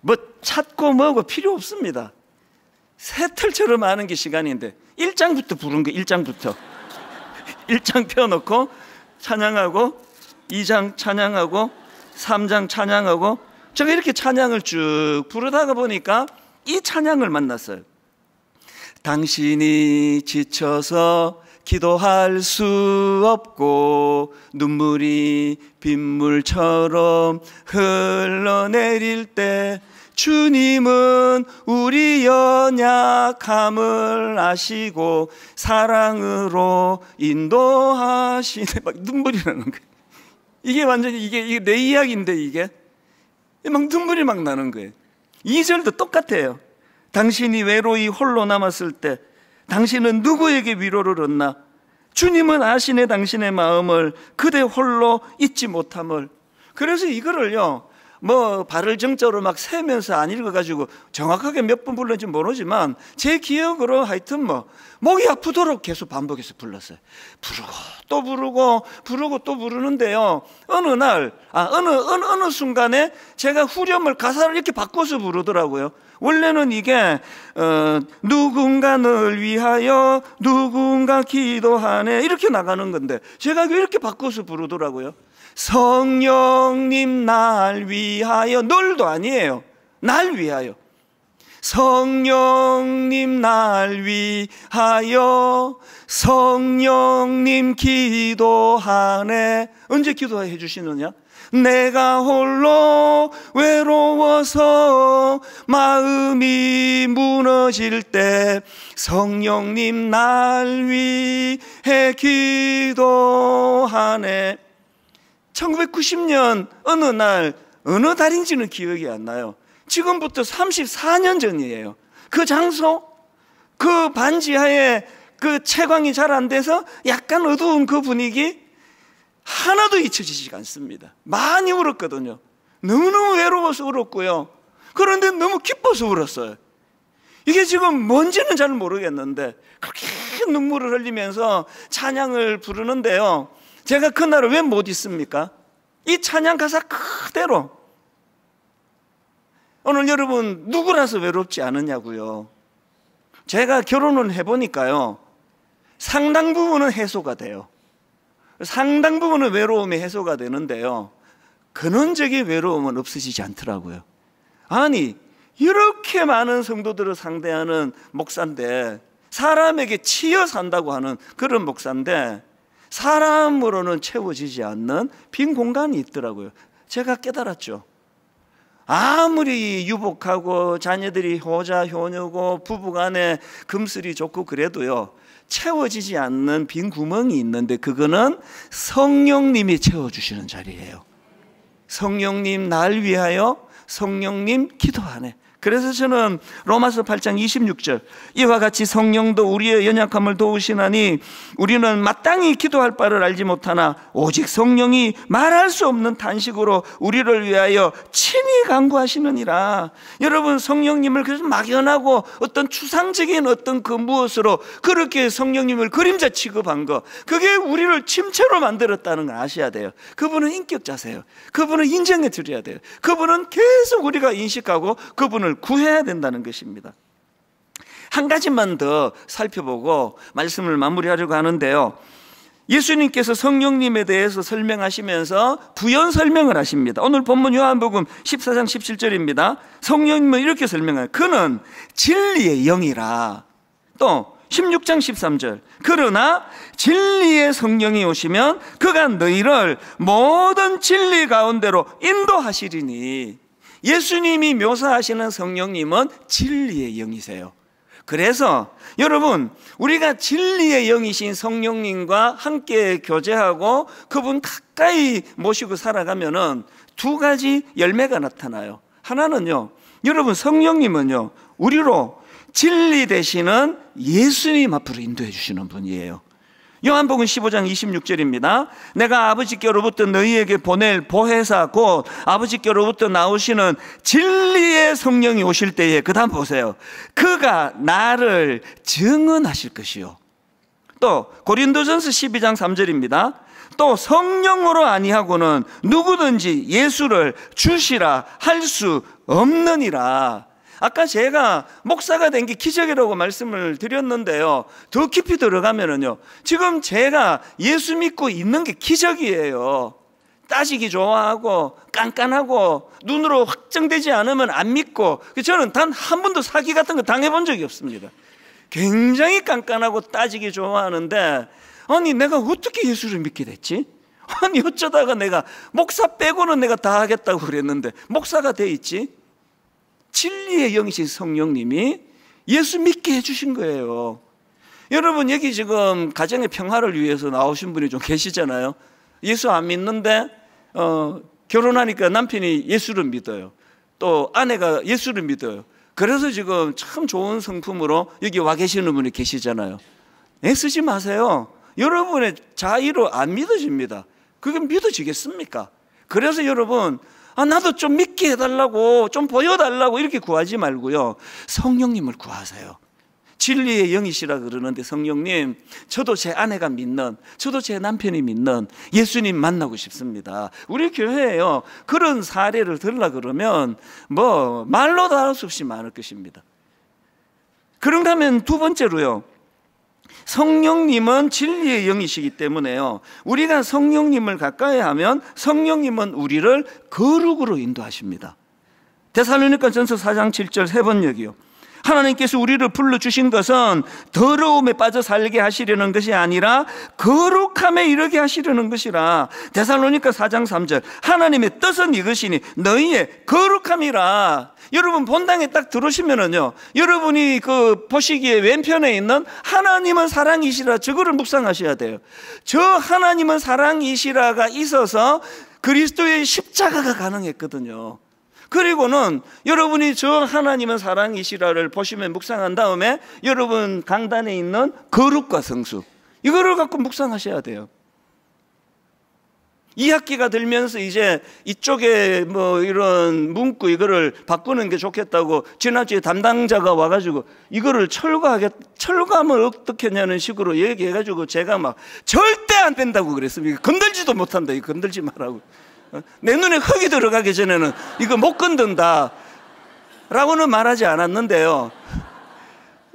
뭐 찾고 뭐고 필요 없습니다. 새틀처럼 하는 게 시간인데 1장부터 부른 거, 1장부터 1장 펴놓고 찬양하고 2장 찬양하고 3장 찬양하고, 제가 이렇게 찬양을 쭉 부르다가 보니까 이 찬양을 만났어요. 당신이 지쳐서 기도할 수 없고 눈물이 빗물처럼 흘러내릴 때 주님은 우리 연약함을 아시고 사랑으로 인도하시네. 막 눈물이 나는 거예요. 이게 완전히 이게 내 이야기인데 이게 막 눈물이 막 나는 거예요. 2절도 똑같아요. 당신이 외로이 홀로 남았을 때 당신은 누구에게 위로를 얻나? 주님은 아시네 당신의 마음을, 그대 홀로 잊지 못함을. 그래서 이거를요 발을 정자로 막 세면서 안 읽어가지고 정확하게 몇 번 불렀는지 모르지만 제 기억으로 하여튼 목이 아프도록 계속 반복해서 불렀어요. 부르고 또 부르고 부르고 또 부르는데요, 어느 날 어느 순간에 제가 후렴을 가사를 이렇게 바꿔서 부르더라고요. 원래는 이게 누군가를 위하여 누군가 기도하네 이렇게 나가는 건데 제가 이렇게 바꿔서 부르더라고요. 성령님 날 위하여, 널도 아니에요, 날 위하여. 성령님 날 위하여 성령님 기도하네. 언제 기도해 주시느냐? 내가 홀로 외로워서 마음이 무너질 때 성령님 날 위해 기도하네. 1990년 어느 날 어느 달인지는 기억이 안 나요. 지금부터 34년 전이에요. 그 장소, 그 반지하에 그 채광이 잘 안 돼서 약간 어두운 그 분위기 하나도 잊혀지지가 않습니다. 많이 울었거든요. 너무너무 외로워서 울었고요. 그런데 너무 기뻐서 울었어요. 이게 지금 뭔지는 잘 모르겠는데 그렇게 눈물을 흘리면서 찬양을 부르는데요, 제가 그날을 왜 못 잊습니까? 이 찬양 가사 그대로. 오늘 여러분 누구라서 외롭지 않으냐고요. 제가 결혼을 해보니까요 상당 부분은 해소가 돼요. 상당 부분은 외로움이 해소가 되는데요, 근원적인 외로움은 없어지지 않더라고요. 아니 이렇게 많은 성도들을 상대하는 목사인데, 사람에게 치여 산다고 하는 그런 목사인데 사람으로는 채워지지 않는 빈 공간이 있더라고요. 제가 깨달았죠. 아무리 유복하고 자녀들이 효자 효녀고 부부간에 금슬이 좋고 그래도요 채워지지 않는 빈 구멍이 있는데 그거는 성령님이 채워주시는 자리예요. 성령님 날 위하여 성령님 기도하네. 그래서 저는 로마서 8장 26절, 이와 같이 성령도 우리의 연약함을 도우시나니 우리는 마땅히 기도할 바를 알지 못하나 오직 성령이 말할 수 없는 탄식으로 우리를 위하여 친히 간구하시느니라. 여러분 성령님을 그래서 막연하고 어떤 추상적인 어떤 그 무엇으로 그렇게 성령님을 그림자 취급한 거, 그게 우리를 침체로 만들었다는 걸 아셔야 돼요. 그분은 인격자세요. 그분은 인정해 드려야 돼요. 그분은 계속 우리가 인식하고 그분을 구해야 된다는 것입니다. 한 가지만 더 살펴보고 말씀을 마무리하려고 하는데요, 예수님께서 성령님에 대해서 설명하시면서 부연 설명을 하십니다. 오늘 본문 요한복음 14장 17절입니다. 성령님은 이렇게 설명해요. 그는 진리의 영이라. 또 16장 13절, 그러나 진리의 성령이 오시면 그가 너희를 모든 진리 가운데로 인도하시리니. 예수님이 묘사하시는 성령님은 진리의 영이세요. 그래서 여러분 우리가 진리의 영이신 성령님과 함께 교제하고 그분 가까이 모시고 살아가면은 두 가지 열매가 나타나요. 하나는요, 여러분 성령님은요 우리로 진리 되시는 예수님 앞으로 인도해 주시는 분이에요. 요한복음 15장 26절입니다. 내가 아버지께로부터 너희에게 보낼 보혜사 곧 아버지께로부터 나오시는 진리의 성령이 오실 때에, 그 다음 보세요, 그가 나를 증언하실 것이요. 또 고린도전서 12장 3절입니다. 또 성령으로 아니하고는 누구든지 예수를 주시라 할 수 없느니라. 아까 제가 목사가 된 게 기적이라고 말씀을 드렸는데요, 더 깊이 들어가면은요 지금 제가 예수 믿고 있는 게 기적이에요. 따지기 좋아하고 깐깐하고 눈으로 확정되지 않으면 안 믿고, 저는 단 한 번도 사기 같은 거 당해본 적이 없습니다. 굉장히 깐깐하고 따지기 좋아하는데 아니 내가 어떻게 예수를 믿게 됐지? 아니 어쩌다가 내가 목사 빼고는 내가 다 하겠다고 그랬는데 목사가 돼 있지? 진리의 영이신 성령님이 예수 믿게 해주신 거예요. 여러분, 여기 지금 가정의 평화를 위해서 나오신 분이 좀 계시잖아요. 예수 안 믿는데 결혼하니까 남편이 예수를 믿어요. 또 아내가 예수를 믿어요. 그래서 지금 참 좋은 성품으로 여기 와 계시는 분이 계시잖아요. 애쓰지 마세요. 여러분의 자의로 안 믿어집니다. 그게 믿어지겠습니까? 그래서 여러분, 나도 좀 믿게 해달라고, 좀 보여달라고 이렇게 구하지 말고요, 성령님을 구하세요. 진리의 영이시라 그러는데, 성령님, 저도 제 아내가 믿는, 저도 제 남편이 믿는 예수님 만나고 싶습니다. 우리 교회에요, 그런 사례를 들으려 그러면 뭐 말로 다 할 수 없이 많을 것입니다. 그런가 하면 두 번째로요, 성령님은 진리의 영이시기 때문에요, 우리가 성령님을 가까이 하면 성령님은 우리를 거룩으로 인도하십니다. 데살로니가전서 4장 7절 세 번역이요, 하나님께서 우리를 불러주신 것은 더러움에 빠져 살게 하시려는 것이 아니라 거룩함에 이르게 하시려는 것이라. 데살로니가 4장 3절, 하나님의 뜻은 이것이니 너희의 거룩함이라. 여러분, 본당에 딱 들어오시면은요, 여러분이 그 보시기에 왼편에 있는 하나님은 사랑이시라, 저거를 묵상하셔야 돼요. 저 하나님은 사랑이시라가 있어서 그리스도의 십자가가 가능했거든요. 그리고는 여러분이 저 하나님은 사랑이시라를 보시면 묵상한 다음에 여러분 강단에 있는 거룩과 성수, 이거를 갖고 묵상하셔야 돼요. 2학기가 들면서 이제 이쪽에 뭐 이런 문구 이거를 바꾸는 게 좋겠다고 지난주에 담당자가 와가지고 이거를 철거하면 어떻게 하냐는 식으로 얘기해가지고 제가 막 절대 안 된다고 그랬습니다. 건들지도 못한다, 이거 건들지 말라고. 내 눈에 흙이 들어가기 전에는 이거 못 건든다 라고는 말하지 않았는데요,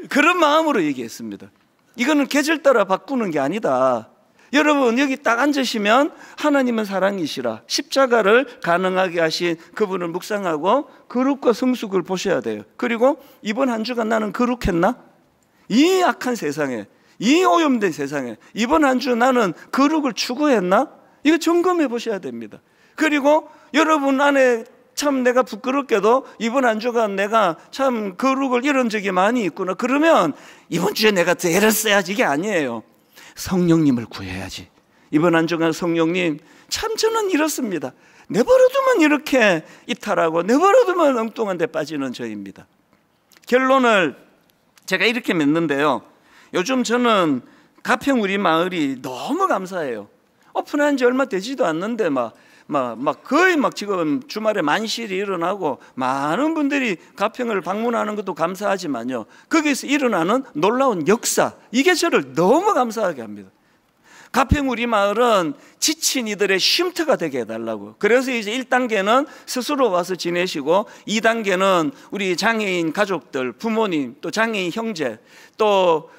그런 마음으로 얘기했습니다. 이거는 계절 따라 바꾸는 게 아니다. 여러분, 여기 딱 앉으시면 하나님은 사랑이시라, 십자가를 가능하게 하신 그분을 묵상하고 거룩과 성숙을 보셔야 돼요. 그리고 이번 한 주간 나는 거룩했나? 이 악한 세상에, 이 오염된 세상에 이번 한 주 나는 거룩을 추구했나? 이거 점검해 보셔야 됩니다. 그리고 여러분 안에 참 내가 부끄럽게도 이번 한 주간 내가 참 거룩을 잃은 적이 많이 있구나, 그러면 이번 주에 내가 더 애를 써야지, 이게 아니에요. 성령님을 구해야지. 이번 한 주간 성령님, 참 저는 이렇습니다. 내버려두면 이렇게 이탈하고 내버려두면 엉뚱한 데 빠지는 저입니다. 결론을 제가 이렇게 맺는데요, 요즘 저는 가평 우리 마을이 너무 감사해요. 오픈한 지 얼마 되지도 않는데 거의 지금 주말에 만실이 일어나고 많은 분들이 가평을 방문하는 것도 감사하지만요, 거기서 일어나는 놀라운 역사, 이게 저를 너무 감사하게 합니다. 가평 우리 마을은 지친 이들의 쉼터가 되게 해달라고. 그래서 이제 1단계는 스스로 와서 지내시고, 2단계는 우리 장애인 가족들, 부모님, 또 장애인 형제, 또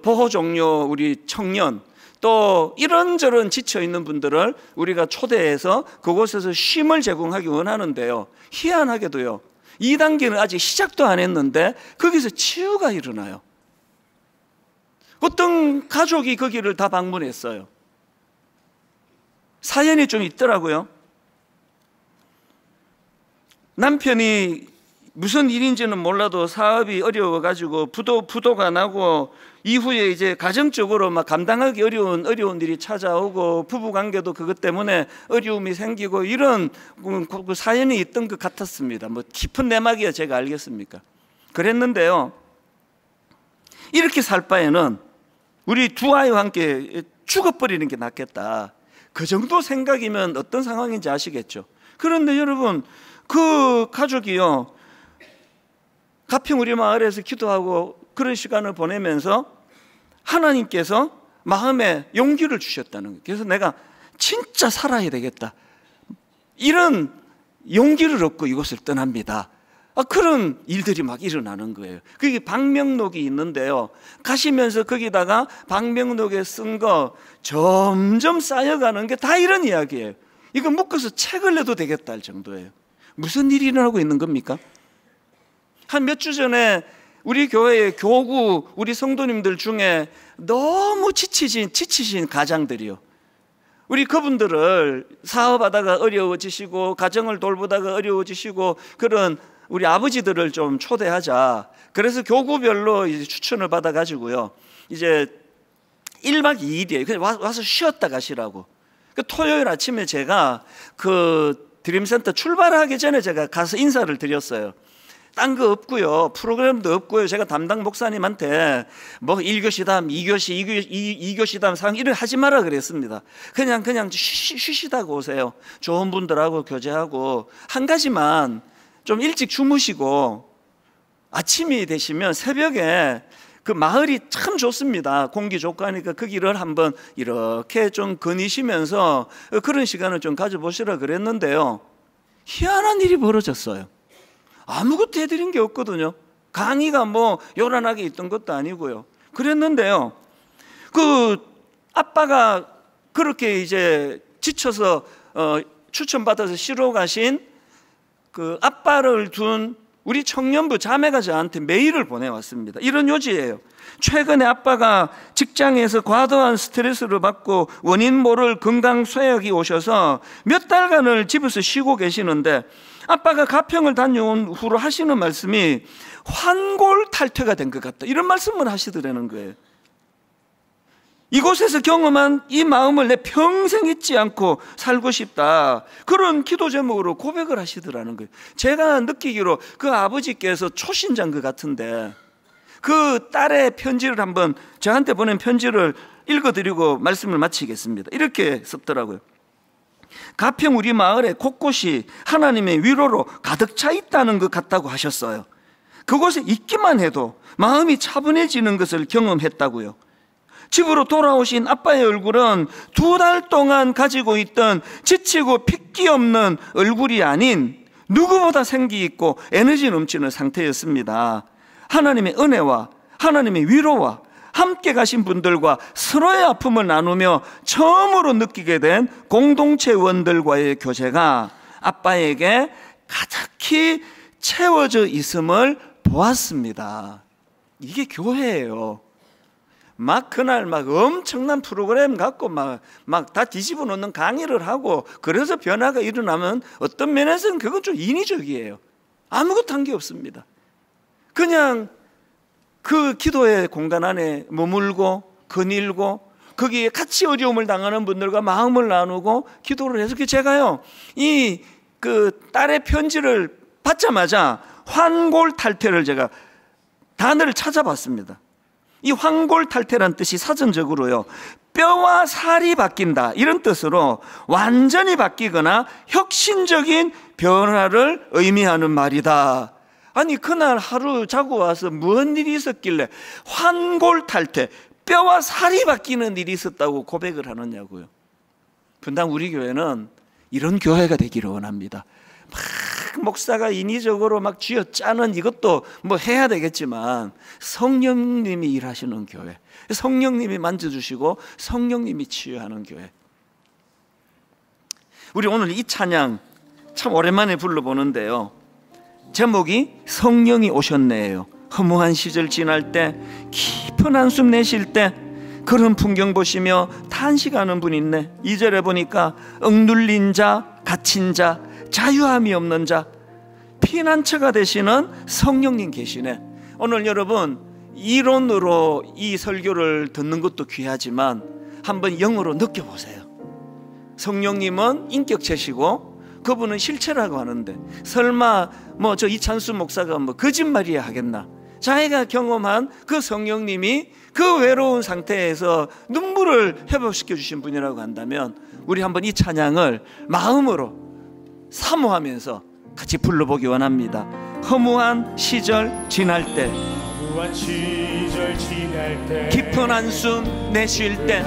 보호 종료 우리 청년, 또 이런저런 지쳐있는 분들을 우리가 초대해서 그곳에서 쉼을 제공하기 원하는데요, 희한하게도요, 2단계는 아직 시작도 안 했는데 거기서 치유가 일어나요. 어떤 가족이 거기를 다 방문했어요. 사연이 좀 있더라고요. 남편이 무슨 일인지는 몰라도 사업이 어려워가지고 부도가 나고, 이후에 이제 가정적으로 감당하기 어려운 일이 찾아오고, 부부관계도 그것 때문에 어려움이 생기고, 이런 그 사연이 있던 것 같았습니다. 뭐 깊은 내막이야 제가 알겠습니까? 그랬는데요, 이렇게 살 바에는 우리 두 아이와 함께 죽어버리는 게 낫겠다, 그 정도 생각이면 어떤 상황인지 아시겠죠? 그런데 여러분, 그 가족이요, 가평 우리 마을에서 기도하고 그런 시간을 보내면서 하나님께서 마음에 용기를 주셨다는 거예요. 그래서 내가 진짜 살아야 되겠다, 이런 용기를 얻고 이곳을 떠납니다. 그런 일들이 일어나는 거예요. 그게 방명록이 있는데요, 가시면서 거기다가 방명록에 쓴 거 점점 쌓여가는 게 다 이런 이야기예요. 이거 묶어서 책을 내도 되겠다 할 정도예요. 무슨 일이 일어나고 있는 겁니까? 한 몇 주 전에 우리 교회의 교구 우리 성도님들 중에 너무 지치신 가장들이요, 우리 그분들을 사업하다가 어려워지시고 가정을 돌보다가 어려워지시고 그런 우리 아버지들을 좀 초대하자. 그래서 교구별로 이제 추천을 받아가지고요. 이제 1박 2일이에요. 그래서 와서 쉬었다 가시라고. 토요일 아침에 제가 그 드림센터 출발하기 전에 제가 가서 인사를 드렸어요. 딴 거 없고요. 프로그램도 없고요. 제가 담당 목사님한테 뭐 1교시담, 2교시담 상황 이런 하지 마라 그랬습니다. 그냥 쉬시다고 오세요. 좋은 분들하고 교제하고 한 가지만 좀 일찍 주무시고 아침이 되시면 새벽에 그 마을이 참 좋습니다. 공기 좋고 하니까 그 길을 한번 이렇게 좀 거니시면서 그런 시간을 좀 가져보시라 그랬는데요. 희한한 일이 벌어졌어요. 아무것도 해드린 게 없거든요. 강의가 뭐 요란하게 있던 것도 아니고요. 그랬는데요. 그 아빠가 그렇게 이제 지쳐서 추천받아서 쉬러 가신 그 아빠를 둔 우리 청년부 자매가 저한테 메일을 보내왔습니다. 이런 요지예요. 최근에 아빠가 직장에서 과도한 스트레스를 받고 원인 모를 건강 쇠약이 오셔서 몇 달간을 집에서 쉬고 계시는데 아빠가 가평을 다녀온 후로 하시는 말씀이 환골탈퇴가 된 것 같다. 이런 말씀을 하시더라는 거예요. 이곳에서 경험한 이 마음을 내 평생 잊지 않고 살고 싶다. 그런 기도 제목으로 고백을 하시더라는 거예요. 제가 느끼기로 그 아버지께서 초신자인 것 같은데 그 딸의 편지를 한번 저한테 보낸 편지를 읽어드리고 말씀을 마치겠습니다. 이렇게 썼더라고요. 가평 우리 마을의 곳곳이 하나님의 위로로 가득 차 있다는 것 같다고 하셨어요. 그곳에 있기만 해도 마음이 차분해지는 것을 경험했다고요. 집으로 돌아오신 아빠의 얼굴은 2달 동안 가지고 있던 지치고 핏기 없는 얼굴이 아닌 누구보다 생기 있고 에너지 넘치는 상태였습니다. 하나님의 은혜와 하나님의 위로와 함께 가신 분들과 서로의 아픔을 나누며 처음으로 느끼게 된 공동체원들과의 교제가 아빠에게 가득히 채워져 있음을 보았습니다. 이게 교회예요. 막 그날 막 엄청난 프로그램 갖고 막 다 뒤집어 놓는 강의를 하고 그래서 변화가 일어나면 어떤 면에서는 그건 좀 인위적이에요. 아무것도 한 게 없습니다. 그냥 그 기도의 공간 안에 머물고 거닐고 거기에 같이 어려움을 당하는 분들과 마음을 나누고 기도를 해서 제가요 이 그 딸의 편지를 받자마자 환골탈퇴를 제가 단어를 찾아봤습니다. 이 환골탈퇴란 뜻이 사전적으로요 뼈와 살이 바뀐다 이런 뜻으로 완전히 바뀌거나 혁신적인 변화를 의미하는 말이다. 아니 그날 하루 자고 와서 무슨 일이 있었길래 환골탈퇴 뼈와 살이 바뀌는 일이 있었다고 고백을 하느냐고요. 분당 우리 교회는 이런 교회가 되기를 원합니다. 막 목사가 인위적으로 막 쥐어짜는 이것도 뭐 해야 되겠지만 성령님이 일하시는 교회, 성령님이 만져주시고 성령님이 치유하는 교회. 우리 오늘 이 찬양 참 오랜만에 불러보는데요 제목이 성령이 오셨네요. 허무한 시절 지날 때 깊은 한숨 내쉴 때 그런 풍경 보시며 탄식하는 분 있네. 2절에 보니까 억눌린 자, 갇힌 자, 자유함이 없는 자, 피난처가 되시는 성령님 계시네. 오늘 여러분 이론으로 이 설교를 듣는 것도 귀하지만 한번 영으로 느껴보세요. 성령님은 인격체시고 그분은 실체라고 하는데 설마 뭐 저 이찬수 목사가 뭐 거짓말이야 하겠나? 자기가 경험한 그 성령님이 그 외로운 상태에서 눈물을 회복시켜 주신 분이라고 한다면 우리 한번 이 찬양을 마음으로 사모하면서 같이 불러보기 원합니다. 허무한 시절 지날 때, 허무한 시절 지날 때, 깊은 한숨 내쉴 때,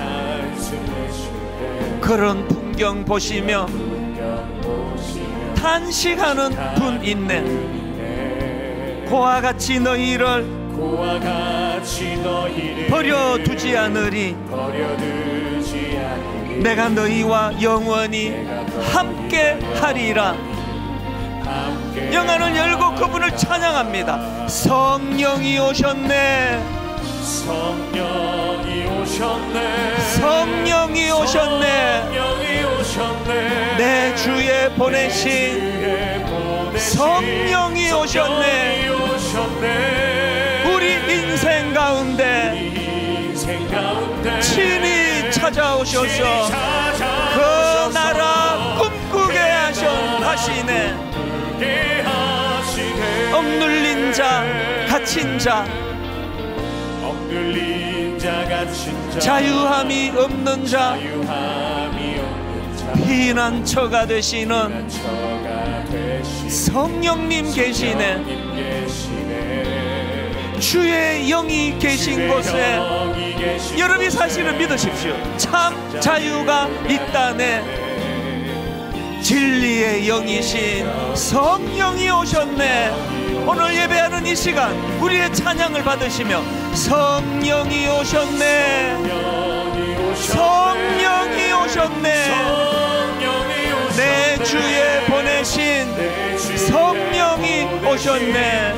그런 풍경 보시며 탄식하는 분 있네. 고와 같이 너희를 버려두지 않으리. 내가 너희와 영원히 함께 하리라. 영안을 열고 그분을 찬양합니다. 성령이 오셨네. 성령이 오셨네. 성령이 오셨네. 성령이 오셨네. 내 주에 보내신 성령이 오셨네. 우리 인생 가운데 친히 찾아오셔서 그 나라 꿈꾸게 하시네. 억눌린 자, 갇힌 자, 자유함이 없는 자, 피난처가 되시는 성령님 계시네. 주의 영이 계신 곳에 여러분이 사실은 믿으십시오. 참 자유가 있다네. 진리의 영이신 성령이 오셨네. 오늘 예배하는 이 시간 우리의 찬양을 받으시며 성령이 오셨네. 성령이 오셨네. 내 주에 보내신 성령이 오셨네.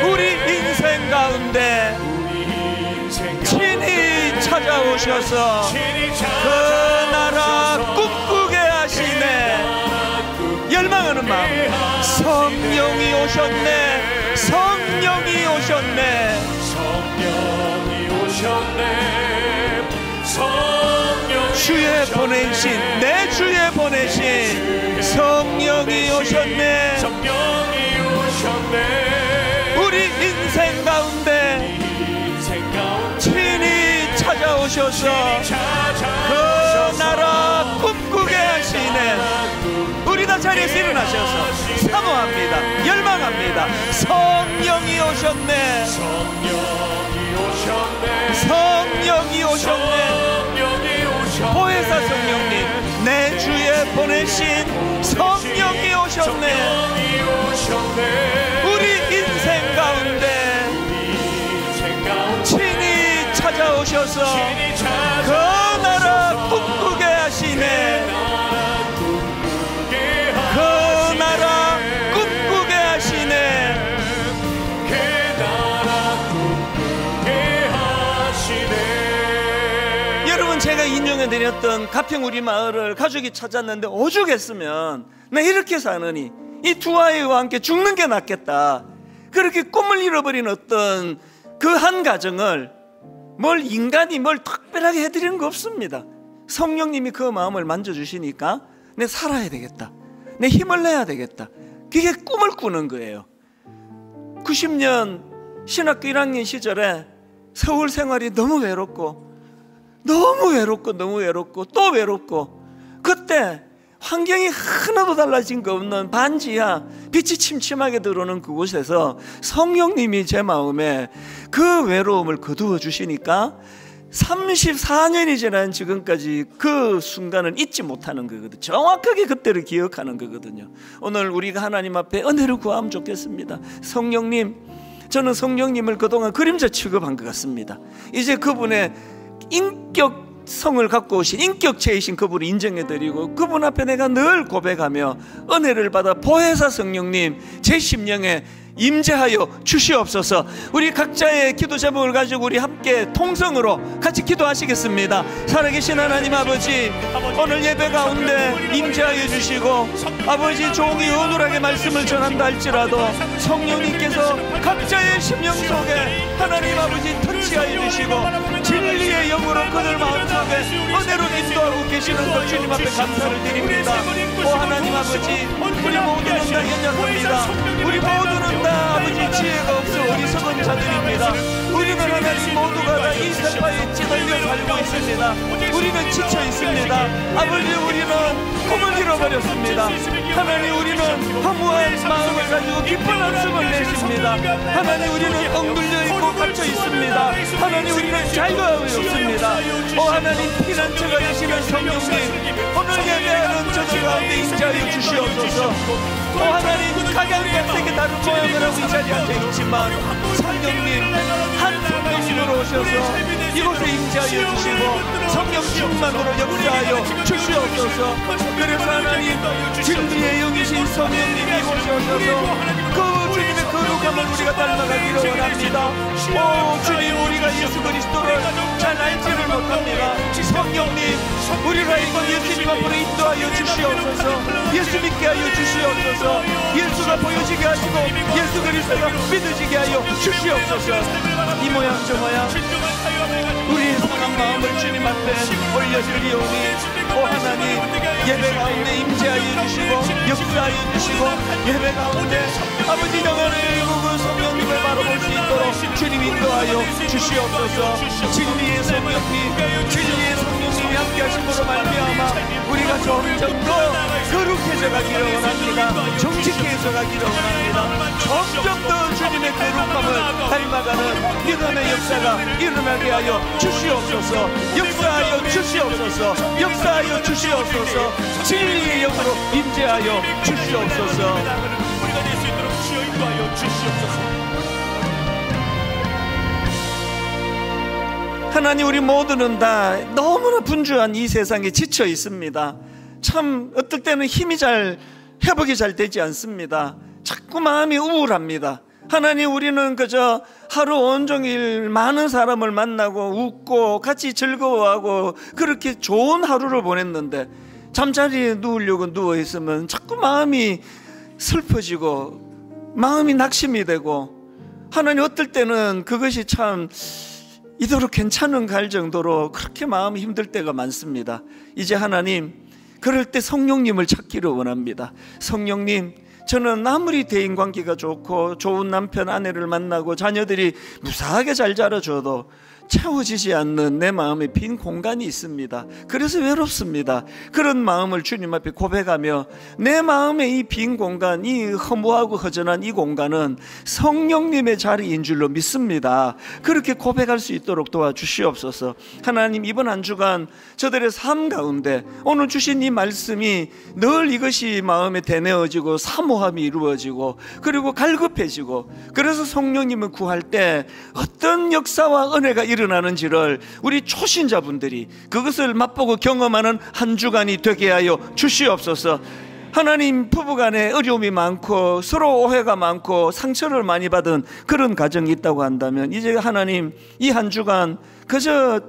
우리 인생 가운데 친히 찾아오셔서 그 나라 꿈꾸게 하시네. 열망하는 마음. 성령이 오셨네. 성령이 오셨네. 주에 보내신, 내 주에 보내신 성령이 오셨네. 우리 인생 가운데 친히 찾아오셔서 그 나라 꿈꾸게 하시네. 우리 다 자리에서 일어나셔서 사모합니다. 열망합니다. 성령이 오셨네. 성령이 오셨네. 보혜사 성령님, 내 주에 보내신 성령이 오셨네. 우리 인생 가운데 친히 찾아오셔서 그 나라 꿈꾸게 하시네. 그 나라 꿈꾸게 하시네. 여러분, 제가 인용해드렸던 가평 우리 마을을 가족이 찾았는데 오죽했으면 나 이렇게 사느니 이 두 아이와 함께 죽는 게 낫겠다, 그렇게 꿈을 잃어버린 어떤 그 한 가정을 인간이 특별하게 해드리는 거 없습니다. 성령님이 그 마음을 만져주시니까 내 살아야 되겠다, 내 힘을 내야 되겠다, 그게 꿈을 꾸는 거예요. 90년 신학교 1학년 시절에 서울 생활이 너무 외롭고 또 외롭고, 그때 환경이 하나도 달라진 거 없는 반지하 빛이 침침하게 들어오는 그곳에서 성령님이 제 마음에 그 외로움을 거두어 주시니까 34년이 지난 지금까지 그 순간을 잊지 못하는 거거든요. 정확하게 그때를 기억하는 거거든요. 오늘 우리가 하나님 앞에 은혜를 구하면 좋겠습니다. 성령님, 저는 성령님을 그동안 그림자 취급한 것 같습니다. 이제 그분의 인격성을 갖고 오신 인격체이신 그분을 인정해드리고 그분 앞에 내가 늘 고백하며 은혜를 받아 보혜사 성령님 제 심령에 임재하여 주시옵소서. 우리 각자의 기도 제목을 가지고 우리 함께 통성으로 같이 기도하시겠습니다. 살아계신 하나님 아버지, 오늘 예배 가운데 임재하여 주시고 아버지 종이 어눌하게 말씀을 전한다 할지라도 성령님께서 각자의 심령 속에 하나님 아버지 터치하여 주시고 진리의 영으로 그들 마음속에 은혜로 인도하고 계시는 것 주님 앞에 감사를 드립니다. 오 하나님 아버지, 우리 모두는 다 연약합니다. 우리 모두는 다 아버지 지혜가 없어 어리석은 자들입니다. 우리는 하나님 모두가 다 이 세파에 찌들려 살고 있습니다. 우리는 지쳐 있습니다. 아버지, 우리는 꿈을 잃어버렸습니다. 하나님, 우리는 허무한 마음을 가지고 깊은 한숨을 내쉽니다. 하나님, 우리는 억눌려 있고 갇혀 있습니다. 하나님, 우리는 자유가 없습니다. 오 하나님, 피난처가 되시는 성령님, 오늘 예배하는 저들 가운데 임재하여 주시옵소서. 오 하나님, 각양각색의 다른 모양을 하고 이 자리에 앉아있지만 성령님, 한 성령님으로 오셔서 이곳에 임재하여 주시고 성령 충만으로 역사하여 주시옵소서. 그래서 하나님, 진리의 영이신 성령님이 이곳에 오셔서 그 주님의 거룩함을 우리가 닮아가기를 원합니다. 오 주님, 우리가 예수 그리스도를 잘 알지를 못합니다. 성령님, 우리가 이곳 예수님 주님 앞으로 인도하여 주시옵소서. 예수 믿게 하여 주시옵소서. 예수가 보여지게 하시고 예수 그리스도가 믿어지게 하여 주시옵소서. 이 모양 저 모양 우리의 상한 마음을 주님 앞에 올려드리오니 오 하나님, 예배 가운데 임재하여 주시고 역사하여 주시고, 예배 가운데 아버지 영원의 일국은 성령님을 바라볼 수 있도록 주님 인도하여 주시옵소서. 진리의 성령님, 진리의 성령님이 함께 하심으로 말미암아 우리가 점점 더 거룩해져 가기를 원합니다. 정직해져 가기를 원합니다. 점점 더 주님의 거룩함을 닮아가는 믿음의 역사가 일어나게 하여 주시옵소서. 역사하여 주시옵소서. 역사하여 주시옵소서. 진리의 영으로 임재하여 주시옵소서. 우리가 될 수 있도록 주여 인도하여 주시옵소서. 하나님, 우리 모두는 다 너무나 분주한 이 세상에 지쳐 있습니다. 참 어떨 때는 힘이 회복이 잘 되지 않습니다. 자꾸 마음이 우울합니다. 하나님, 우리는 그저 하루 온종일 많은 사람을 만나고 웃고 같이 즐거워하고 그렇게 좋은 하루를 보냈는데 잠자리에 누우려고 누워있으면 자꾸 마음이 슬퍼지고 마음이 낙심이 되고, 하나님, 어떨 때는 그것이 참 이대로 괜찮은가 할 정도로 그렇게 마음이 힘들 때가 많습니다. 이제 하나님, 그럴 때 성령님을 찾기를 원합니다. 성령님, 저는 아무리 대인관계가 좋고 좋은 남편 아내를 만나고 자녀들이 무사하게 잘 자라줘도 채워지지 않는 내 마음에 빈 공간이 있습니다. 그래서 외롭습니다. 그런 마음을 주님 앞에 고백하며 내 마음의 이 빈 공간, 이 허무하고 허전한 이 공간은 성령님의 자리인 줄로 믿습니다. 그렇게 고백할 수 있도록 도와주시옵소서. 하나님, 이번 한 주간 저들의 삶 가운데 오늘 주신 이 말씀이 늘 이것이 마음에 대내어지고 사모함이 이루어지고 그리고 갈급해지고, 그래서 성령님을 구할 때 어떤 역사와 은혜가 일어나는지를 우리 초신자분들이 그것을 맛보고 경험하는 한 주간이 되게 하여 주시옵소서. 하나님, 부부간에 어려움이 많고 서로 오해가 많고 상처를 많이 받은 그런 가정이 있다고 한다면 이제 하나님, 이 한 주간 그저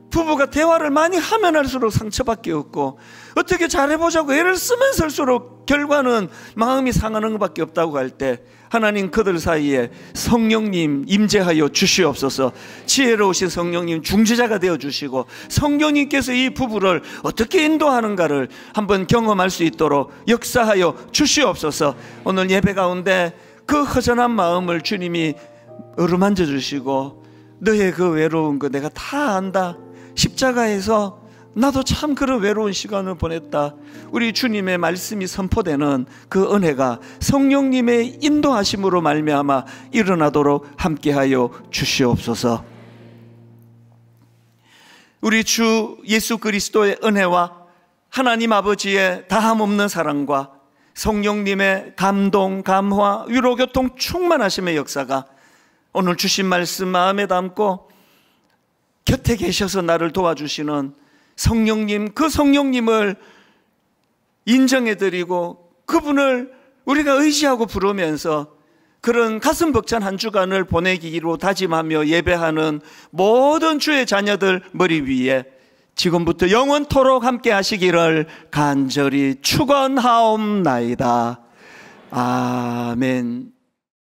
부부가 대화를 많이 하면 할수록 상처밖에 없고 어떻게 잘해보자고 애를 쓰면 쓸수록 결과는 마음이 상하는 것밖에 없다고 할 때 하나님, 그들 사이에 성령님 임재하여 주시옵소서. 지혜로우신 성령님 중재자가 되어주시고 성령님께서 이 부부를 어떻게 인도하는가를 한번 경험할 수 있도록 역사하여 주시옵소서. 오늘 예배 가운데 그 허전한 마음을 주님이 어루만져 주시고 너의 그 외로운 거 내가 다 안다. 십자가에서 나도 참 그런 외로운 시간을 보냈다. 우리 주님의 말씀이 선포되는 그 은혜가 성령님의 인도하심으로 말미암아 일어나도록 함께하여 주시옵소서. 우리 주 예수 그리스도의 은혜와 하나님 아버지의 다함없는 사랑과 성령님의 감동, 감화, 위로, 교통, 충만하심의 역사가 오늘 주신 말씀 마음에 담고 곁에 계셔서 나를 도와주시는 성령님, 그 성령님을 인정해드리고 그분을 우리가 의지하고 부르면서 그런 가슴 벅찬 한 주간을 보내기로 다짐하며 예배하는 모든 주의 자녀들 머리 위에 지금부터 영원토록 함께 하시기를 간절히 축원하옵나이다. 아멘.